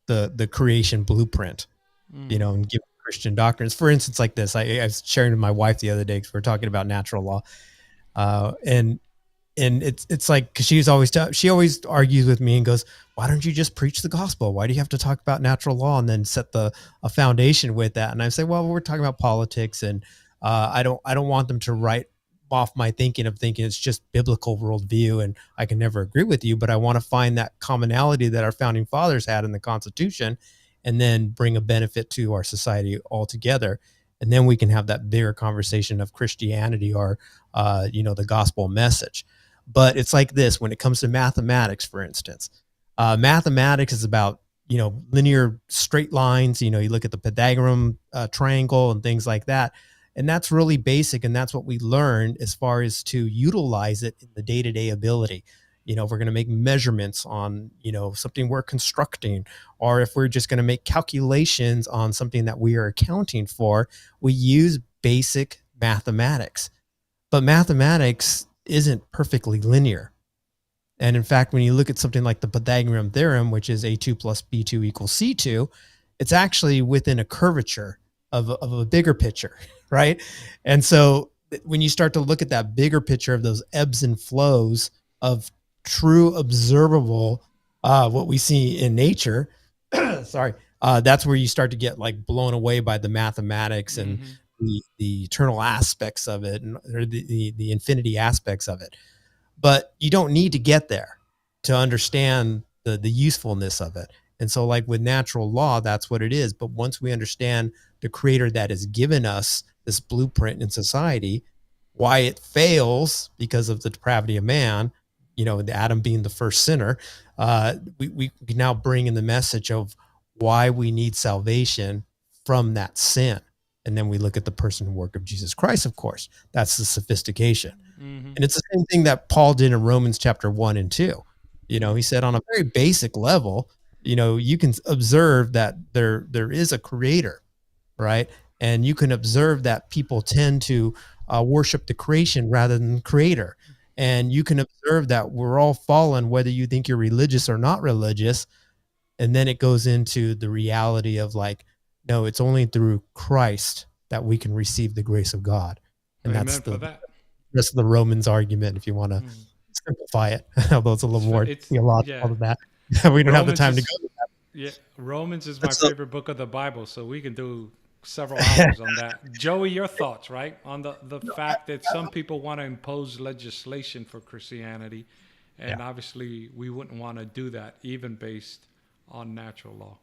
the creation blueprint, and give Christian doctrines? For instance, like this, I was sharing with my wife the other day because we're talking about natural law, and it's like, because she always argues with me and goes, why don't you just preach the gospel? Why do you have to talk about natural law and then set a foundation with that? And I say, well, we're talking about politics, and I don't want them to write off my thinking it's just biblical worldview and I can never agree with you, but I want to find that commonality that our founding fathers had in the Constitution and then bring a benefit to our society altogether. And then we can have that bigger conversation of Christianity or, the gospel message. But it's like this, when it comes to mathematics, for instance, mathematics is about, linear straight lines. You look at the Pythagorean triangle and things like that. And that's really basic. And that's what we learn as far as to utilize it in the day-to-day ability. If we're going to make measurements on, something we're constructing, or if we're just going to make calculations on something that we are accounting for, we use basic mathematics. But mathematics isn't perfectly linear. And in fact, when you look at something like the Pythagorean theorem, which is A2 plus B2 equals C2, it's actually within a curvature of a bigger picture, right? And so when you start to look at that bigger picture of those ebbs and flows of true observable, what we see in nature, sorry, that's where you start to get like blown away by the mathematics and the eternal aspects of it, and or the infinity aspects of it. But you don't need to get there to understand the usefulness of it. And so like with natural law, that's what it is. But once we understand the creator that has given us this blueprint in society, why it fails because of the depravity of man, you know, the Adam being the first sinner, we can now bring in the message of why we need salvation from that sin. And then we look at the person and work of Jesus Christ, of course. That's the sophistication. And it's the same thing that Paul did in Romans chapter 1 and 2. You know, he said on a very basic level, you know, you can observe that there is a creator, right? And you can observe that people tend to worship the creation rather than the creator. And you can observe that we're all fallen, whether you think you're religious or not religious. And then it goes into the reality of like, no, it's only through Christ that we can receive the grace of God. And Amen that's for that. rest of the Romans argument, if you want to simplify it, although it's a little more theological than that. We don't have the time to go to that. Yeah, Romans is my favorite book of the Bible, so we can do several hours on that. Joey, your thoughts, right, on the fact that some people want to impose legislation for Christianity, and obviously we wouldn't want to do that, even based on natural law.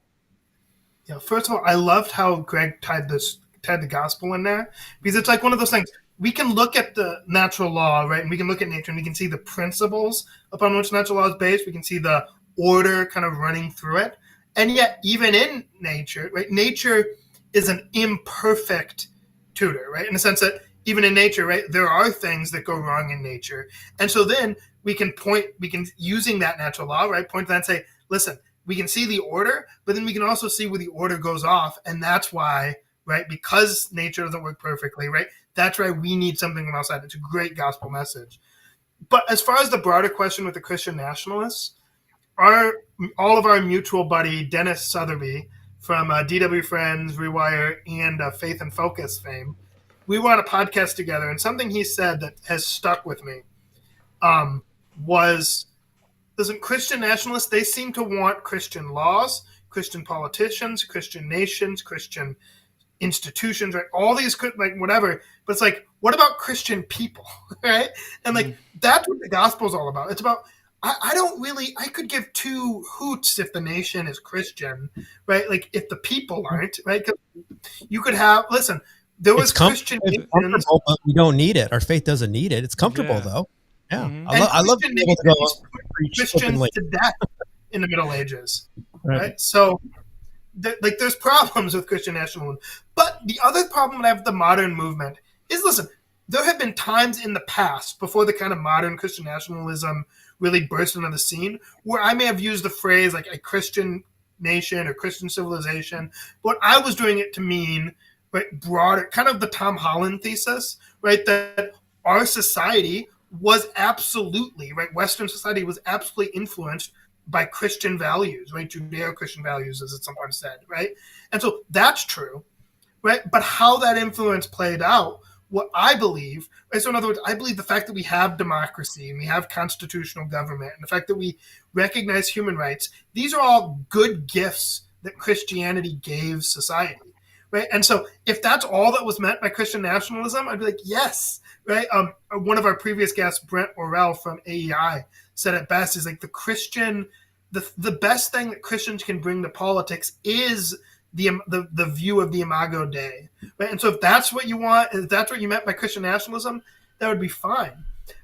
Yeah, first of all, I loved how Greg tied the gospel in there, because it's like one of those things. We can look at the natural law, right? And we can look at nature and we can see the principles upon which natural law is based. We can see the order kind of running through it. And yet, even in nature, right? Nature is an imperfect tutor, right? In the sense that even in nature, right? There are things that go wrong in nature. And so then we can using that natural law, right? Point to that and say, listen, we can see the order, but then we can also see where the order goes off. And that's why, right? Because nature doesn't work perfectly, right? That's why we need something from outside. It's a great gospel message. But as far as the broader question with the Christian nationalists, all of our mutual buddy, Dennis Sotheby, from DW Friends, Rewire, and Faith and Focus fame, we were on a podcast together, and something he said that has stuck with me was, listen, Christian nationalists, they seem to want Christian laws, Christian politicians, Christian nations, Christian institutions, right? All these, like, whatever. But it's like, what about Christian people, right? And like, that's what the gospel is all about. It's about, I could give two hoots if the nation is Christian, right? Like, if the people aren't, right? Because you could have, listen, there was Christian nations. But we don't need it. Our faith doesn't need it. It's comfortable though. Yeah. I love being able to go Christians to death in the Middle Ages, right? So, there's problems with Christian nationalism. But the other problem I have with the modern movement is, listen, there have been times in the past, before the kind of modern Christian nationalism really burst into the scene, where I may have used the phrase like a Christian nation or Christian civilization, but I was doing it to mean, right, broader, kind of the Tom Holland thesis, right, that our society was absolutely, right, Western society was absolutely influenced by Christian values, right? Judeo-Christian values, as it's sometimes said, right? And so that's true, right? But how that influence played out, what I believe, right? So in other words, I believe the fact that we have democracy and we have constitutional government and the fact that we recognize human rights, these are all good gifts that Christianity gave society, right? And so if that's all that was meant by Christian nationalism, I'd be like, yes, right? One of our previous guests, Brent Orrell from AEI, said it best, is like the best thing that Christians can bring to politics is the view of the Imago Dei, right? And so if that's what you want, if that's what you meant by Christian nationalism, that would be fine.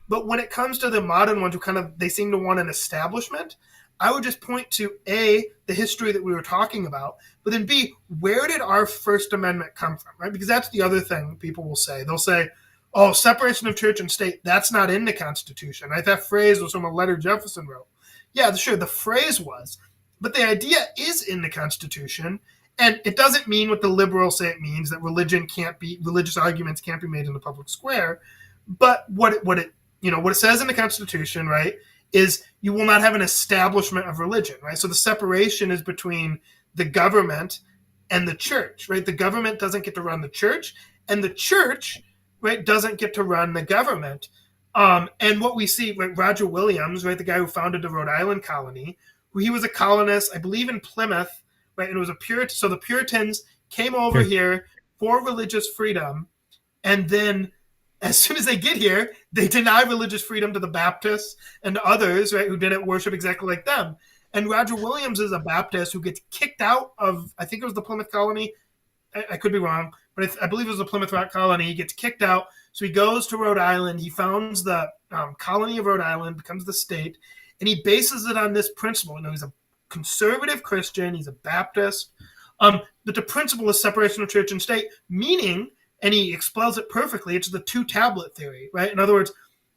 But when it comes to the modern ones who they seem to want an establishment, I would just point to A, the history that we were talking about, but then B, where did our First Amendment come from, right? Because that's the other thing people will say. They'll say, oh, separation of church and state, that's not in the Constitution, right? That phrase was from a letter Jefferson wrote. Yeah, sure, the phrase was, but the idea is in the Constitution, and it doesn't mean what the liberals say it means, that religious arguments can't be made in the public square. But what it says in the Constitution, right, is you will not have an establishment of religion, right? So the separation is between the government and the church, right? The government doesn't get to run the church, and the church, right, doesn't get to run the government. And what we see, right, Roger Williams, right, the guy who founded the Rhode Island colony, who he was a colonist, I believe, in Plymouth, right, and it was a Puritan. So the Puritans came over here for religious freedom, and then as soon as they get here, they deny religious freedom to the Baptists and to others, right, who didn't worship exactly like them. And Roger Williams is a Baptist who gets kicked out of, I think it was the Plymouth colony. I could be wrong, but I believe it was the Plymouth Rock colony. He gets kicked out. So he goes to Rhode Island. He founds the colony of Rhode Island, becomes the state, and he bases it on this principle. You know, he's a conservative Christian. He's a Baptist. But the principle is separation of church and state, meaning, and he explains it perfectly, it's the two-tablet theory, right? In other words,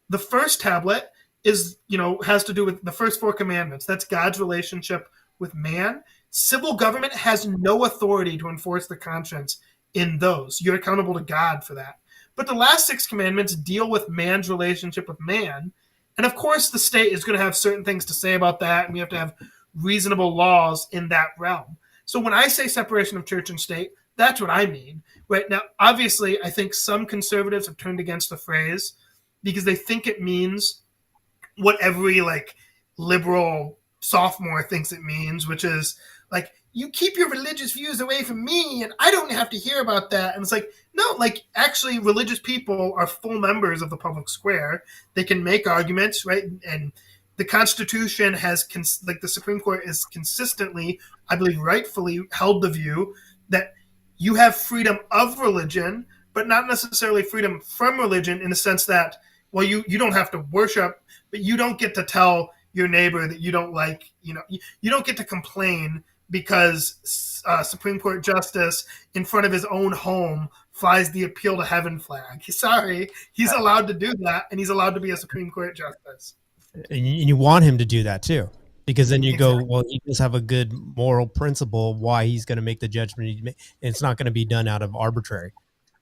the first tablet is, you know, has to do with the first four commandments. That's God's relationship with man. Civil government has no authority to enforce the conscience in those. You're accountable to God for that. But the last six commandments deal with man's relationship with man. And of course, the state is going to have certain things to say about that, and we have to have reasonable laws in that realm. So when I say separation of church and state, that's what I mean. Right now, obviously, I think some conservatives have turned against the phrase because they think it means what every like liberal sophomore thinks it means, which is like, you keep your religious views away from me and I don't have to hear about that. And it's like, no, like actually religious people are full members of the public square. They can make arguments, right? And the Constitution has, like the Supreme Court is consistently, I believe rightfully, held the view that you have freedom of religion, but not necessarily freedom from religion in the sense that, well, you don't have to worship, but you don't get to tell your neighbor that you don't like, you know, you don't get to complain because Supreme Court justice in front of his own home flies the appeal to heaven flag. Sorry, he's allowed to do that, and he's allowed to be a Supreme Court justice. And you want him to do that too, because then you go, well, he does have a good moral principle why he's going to make the judgment. And it's not going to be done out of arbitrary.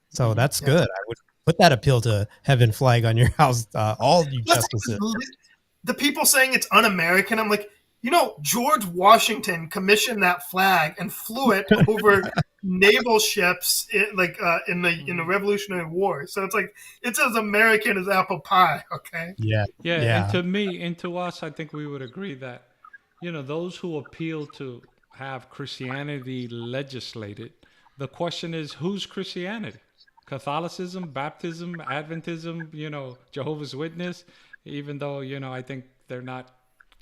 So that's good. I would put that appeal to heaven flag on your house. All you justices. The people saying it's un-American, I'm like, you know, George Washington commissioned that flag and flew it over naval ships in the Revolutionary War. So it's like, it's as American as apple pie. Okay. Yeah. And to me, and to us, I think we would agree that, you know, those who appeal to have Christianity legislated, the question is, whose Christianity? Catholicism, Baptism, Adventism, you know, Jehovah's Witness, even though, you know, I think they're not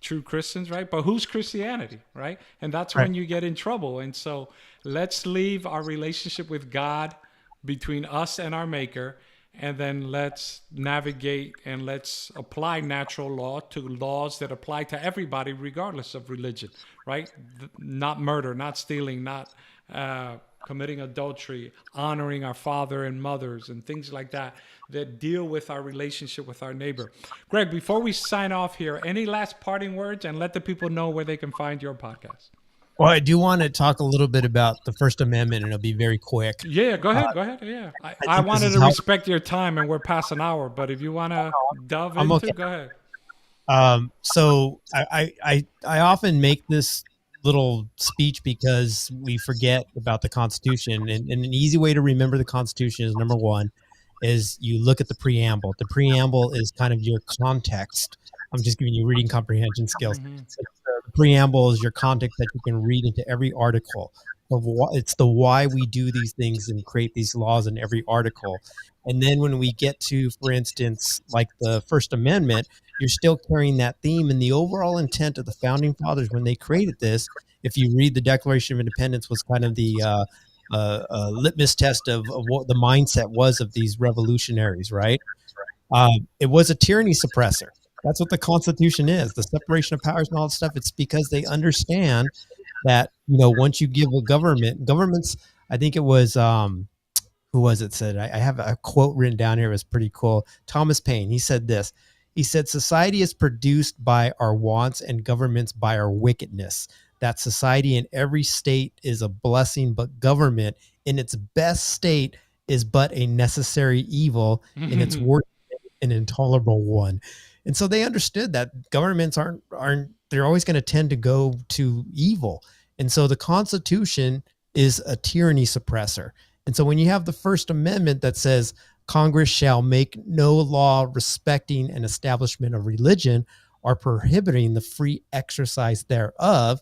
true Christians, right? But who's Christianity, right? And that's when you get in trouble. And so let's leave our relationship with God between us and our maker, and then let's navigate and let's apply natural law to laws that apply to everybody regardless of religion, right? Not murder, not stealing, not committing adultery, honoring our father and mothers and things like that deal with our relationship with our neighbor. Greg, before we sign off here, any last parting words, and let the people know where they can find your podcast? Well, I do want to talk a little bit about the First Amendment, and it'll be very quick. Yeah, go ahead. Yeah, I wanted to respect your time, and we're past an hour, but if you want to delve into it, go ahead. So I often make this little speech because we forget about the Constitution, and an easy way to remember the Constitution is, number one, is you look at the preamble. The preamble is kind of your context. I'm just giving you reading comprehension skills. Mm-hmm. The preamble is your context that you can read into every article. It's the why we do these things and create these laws in every article. And then when we get to, for instance, like the First Amendment, you're still carrying that theme, and the overall intent of the founding fathers when they created this, if you read the Declaration of Independence, was kind of the litmus test of what the mindset was of these revolutionaries, right? It was a tyranny suppressor. That's what the Constitution is, the separation of powers and all that stuff. It's because they understand that, you know, once you give a governments, I think it was, who was it said? I have a quote written down here. It was pretty cool. Thomas Paine, he said this. He said, society is produced by our wants and governments by our wickedness. That society in every state is a blessing, but government in its best state is but a necessary evil, in its worst an intolerable one. And so they understood that governments aren't they're always going to tend to go to evil. And so the Constitution is a tyranny suppressor. And so when you have the First Amendment that says Congress shall make no law respecting an establishment of religion or prohibiting the free exercise thereof,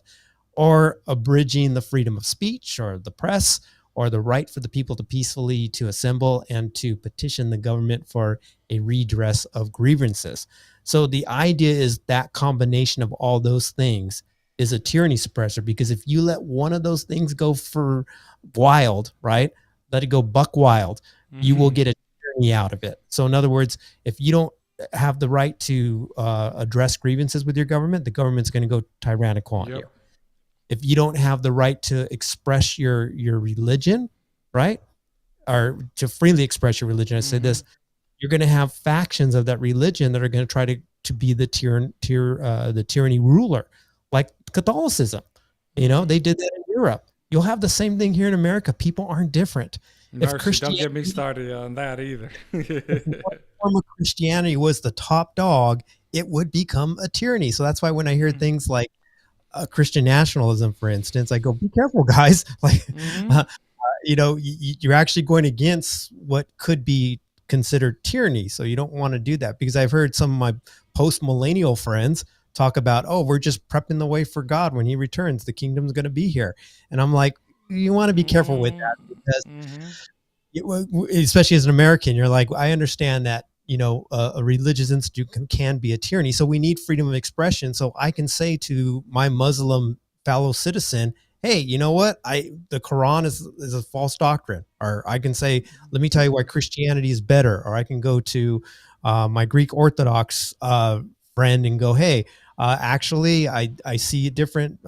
or abridging the freedom of speech or the press, or the right for the people to peacefully to assemble and to petition the government for a redress of grievances. So the idea is that combination of all those things is a tyranny suppressor, because if you let one of those things go for wild, right? Let it go buck wild, you will get a tyranny out of it. So in other words, if you don't have the right to address grievances with your government, the government's going to go tyrannical on you. If you don't have the right to express your religion, right, or to freely express your religion, I say this, you're going to have factions of that religion that are going to try to be the tyranny ruler, like Catholicism. You know, they did that in Europe. You'll have the same thing here in America. People aren't different. Mercy, don't get me started on that either. If one form of Christianity was the top dog, it would become a tyranny. So that's why when I hear things like Christian nationalism, for instance, I go, be careful, guys. Like, you know, you're actually going against what could be considered tyranny. So you don't want to do that, because I've heard some of my post-millennial friends talk about, oh, we're just prepping the way for God when he returns. The kingdom's going to be here. And I'm like, you want to be careful with that, because especially as an American, you're like, I understand that, you know, a religious institute can be a tyranny. So we need freedom of expression. So I can say to my Muslim fellow citizen, hey, you know what? The Quran is a false doctrine. Or I can say, let me tell you why Christianity is better. Or I can go to my Greek Orthodox friend and go, hey, actually, I see a different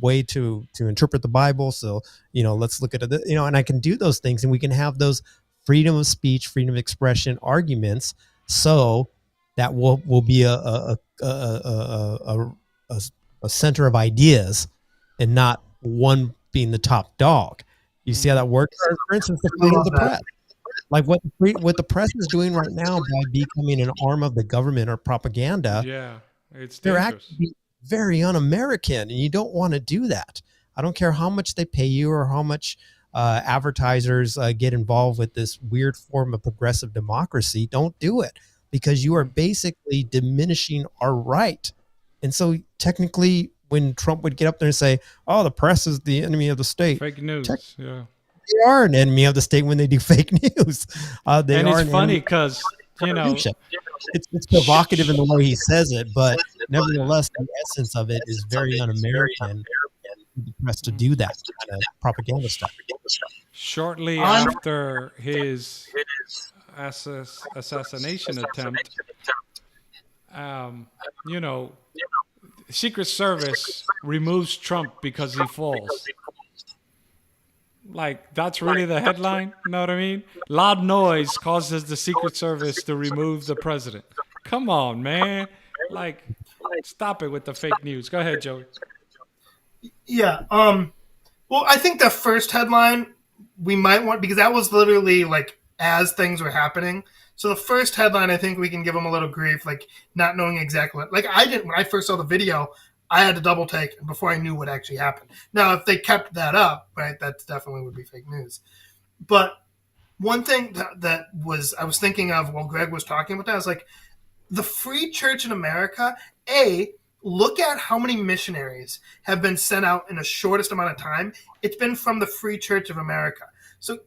way to interpret the Bible. So, you know, let's look at it, you know, and I can do those things, and we can have those freedom of speech, freedom of expression arguments, so that will be a center of ideas, and not one being the top dog. You see how that works? For instance, the freedom of the press. Like what the press is doing right now by becoming an arm of the government or propaganda. Yeah, it's they're dangerous. actually very un-American, and you don't want to do that. I don't care how much they pay you or how much advertisers get involved with this weird form of progressive democracy. Don't do it, because you are basically diminishing our right. And so technically, when Trump would get up there and say, oh, the press is the enemy of the state. Fake news, yeah. They are an enemy of the state when they do fake news. And it's funny because, you know, it's provocative in the way he says it, but nevertheless, the essence of it is very un-American. The press to do that kind of propaganda stuff. Shortly after his assassination attempt, you know, Secret Service removes Trump because he falls. Like, that's really the headline. You know what I mean? Loud noise causes the Secret Service to remove the president. Come on, man. Like, stop it with the fake news. Go ahead, Joey. Yeah. Well, I think the first headline we might want, because that was literally like as things were happening. So the first headline, I think we can give them a little grief, like not knowing exactly what, like I didn't, when I first saw the video, I had to double take before I knew what actually happened. Now, if they kept that up, right, that definitely would be fake news. But one thing that was, I was thinking of while Greg was talking about that, I was like, the free church in America, look at how many missionaries have been sent out in the shortest amount of time. It's been from the Free Church of America. So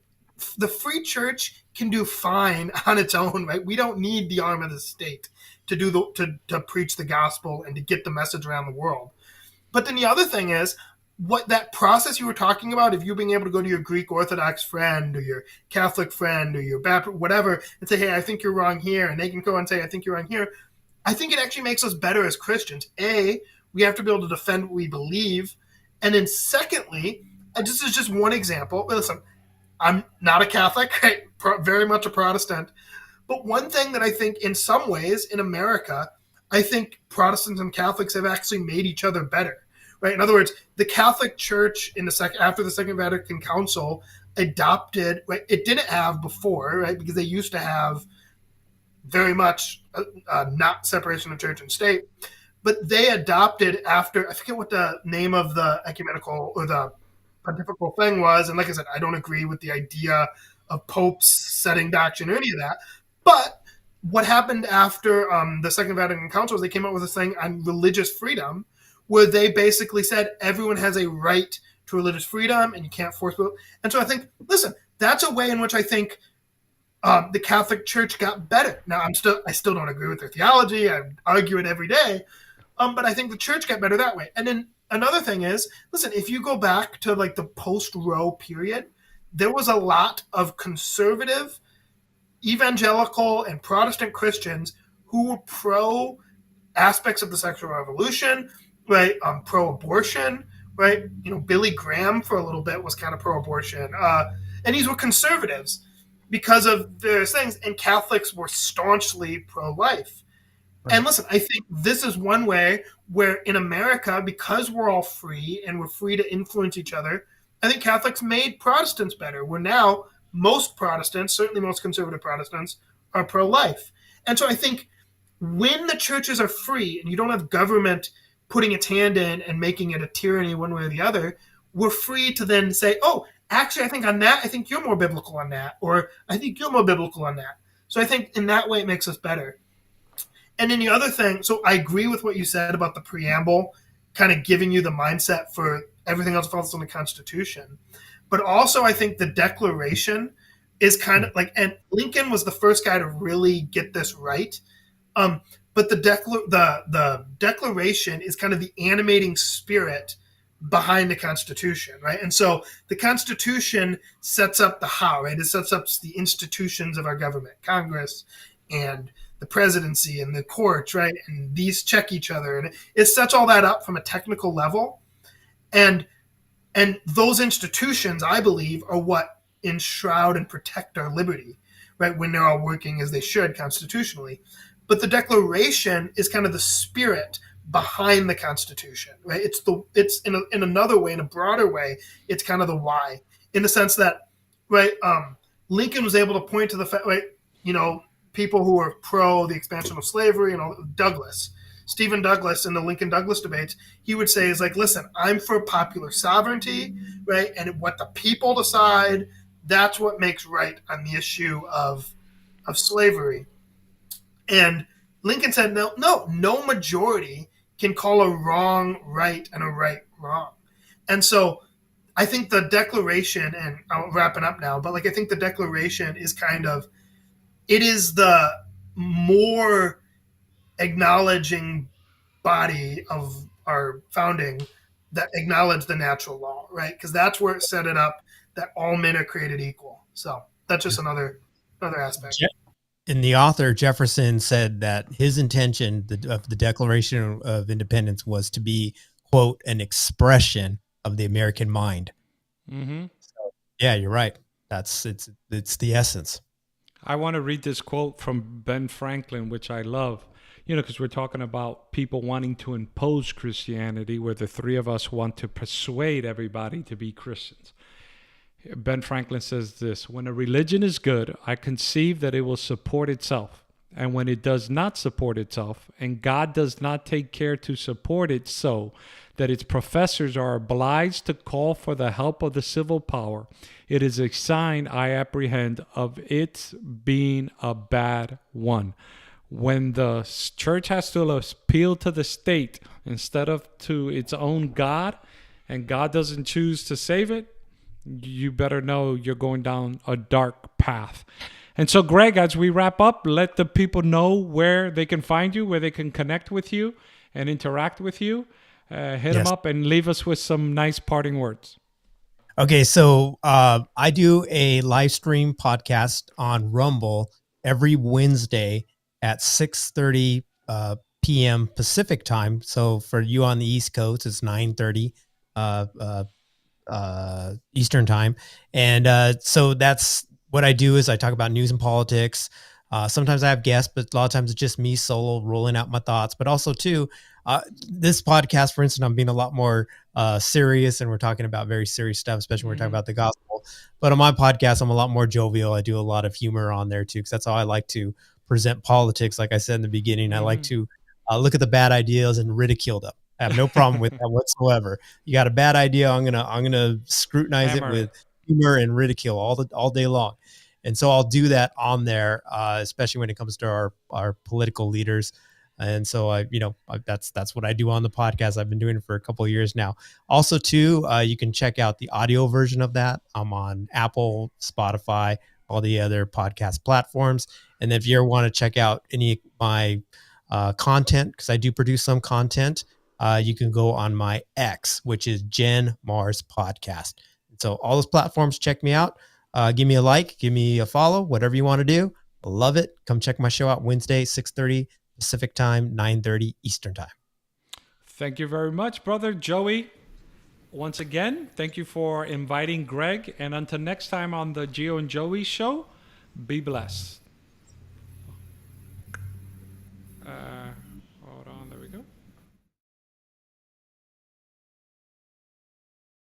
the free church can do fine on its own, right? We don't need the arm of the state to do to preach the gospel and to get the message around the world. But then the other thing is, what that process you were talking about, if you being able to go to your Greek Orthodox friend or your Catholic friend or your Baptist, whatever, and say, hey, I think you're wrong here, and they can go and say, I think you're wrong here. I think it actually makes us better as Christians. We have to be able to defend what we believe. And then secondly, this is just one example. Listen, I'm not a Catholic, right? Very much a Protestant. But one thing that I think in some ways in America, I think Protestants and Catholics have actually made each other better, right? In other words, the Catholic Church after the Second Vatican Council adopted, right? It didn't have before, right? Because they used to have very much not separation of church and state, but they adopted after, I forget what the name of the ecumenical or the pontifical thing was. And like I said, I don't agree with the idea popes setting doctrine or any of that. But what happened after the Second Vatican Council is they came up with this thing on religious freedom, where they basically said everyone has a right to religious freedom and you can't force people. And so I think, listen, that's a way in which I think the Catholic Church got better. Now, I still don't agree with their theology. I argue it every day. But I think the church got better that way. And then another thing is, listen, if you go back to like the post-Roe period, there was a lot of conservative, evangelical, and Protestant Christians who were pro aspects of the sexual revolution, right? Pro-abortion, right? Billy Graham for a little bit was kind of pro-abortion. And these were conservatives because of various things. And Catholics were staunchly pro-life. Right. And listen, I think this is one way where in America, because we're all free and we're free to influence each other, I think Catholics made Protestants better. Where now most Protestants, certainly most conservative Protestants, are pro-life. And so I think when the churches are free and you don't have government putting its hand in and making it a tyranny one way or the other, we're free to then say, oh, actually, I think on that, I think you're more biblical on that, or I think you're more biblical on that. So I think in that way it makes us better. And then the other thing, so I agree with what you said about the preamble, kind of giving you the mindset for everything else falls on the Constitution. But also I think the Declaration is kind of like, and Lincoln was the first guy to really get this right. But the Declaration is kind of the animating spirit behind the Constitution, right? And so the Constitution sets up the how, right? It sets up the institutions of our government, Congress and the presidency and the courts, right? And these check each other. And it sets all that up from a technical level. And those institutions, I believe, are what enshroud and protect our liberty, right? When they're all working as they should constitutionally. But the Declaration is kind of the spirit behind the Constitution, right? It's in another way, in a broader way, it's kind of the why, in the sense that, right, Lincoln was able to point to the fact, right, people who are pro the expansion of slavery and all. Stephen Douglas in the Lincoln-Douglas debates, he would say is like, listen, I'm for popular sovereignty, right? And what the people decide, that's what makes right on the issue of slavery. And Lincoln said, no majority can call a wrong right and a right wrong. And so I think the Declaration, and I'm wrapping up now, but like I think the Declaration is kind of, it is the more acknowledging body of our founding that acknowledged the natural law, right? Because that's where it set it up that all men are created equal. So that's just another aspect. And the author Jefferson said that his intention of the Declaration of Independence was to be, quote, an expression of the American mind. Mm-hmm. So, yeah, you're right. It's the essence. I want to read this quote from Ben Franklin, which I love, because we're talking about people wanting to impose Christianity, where the three of us want to persuade everybody to be Christians. Ben Franklin says this: when a religion is good, I conceive that it will support itself. And when it does not support itself, and God does not take care to support it so that its professors are obliged to call for the help of the civil power, it is a sign, I apprehend, of its being a bad one. When the church has to appeal to the state instead of to its own God, and God doesn't choose to save it, you better know you're going down a dark path. And so, Greg, as we wrap up, let the people know where they can find you, where they can connect with you and interact with you. Hit them up and leave us with some nice parting words. Okay, so I do a live stream podcast on Rumble every Wednesday at 6:30 p.m. Pacific time. So for you on the East Coast, it's 9:30 Eastern time. And so that's what I do is I talk about news and politics. Sometimes I have guests, but a lot of times it's just me solo rolling out my thoughts. But also too, this podcast, for instance, I'm being a lot more serious, and we're talking about very serious stuff, especially when we're talking about the gospel. But on my podcast, I'm a lot more jovial. I do a lot of humor on there too, because that's how I like to present politics. Like I said in the beginning, I like to look at the bad ideas and ridicule them. I have no problem with that whatsoever. You got a bad idea, I'm gonna scrutinize it with humor and ridicule all day long. And so I'll do that on there, especially when it comes to our political leaders. And so that's what I do on the podcast. I've been doing it for a couple of years now. Also, too, you can check out the audio version of that. I'm on Apple, Spotify, all the other podcast platforms. And if you ever want to check out any of my content, because I do produce some content, you can go on my X, which is Gen Mars Podcast. And so all those platforms, check me out. Give me a like, give me a follow, whatever you want to do. Love it. Come check my show out Wednesday, 6:30 Pacific time, 9:30 Eastern time. Thank you very much, brother Joey. Once again, thank you for inviting Greg. And until next time on the Gio and Joey Show, be blessed.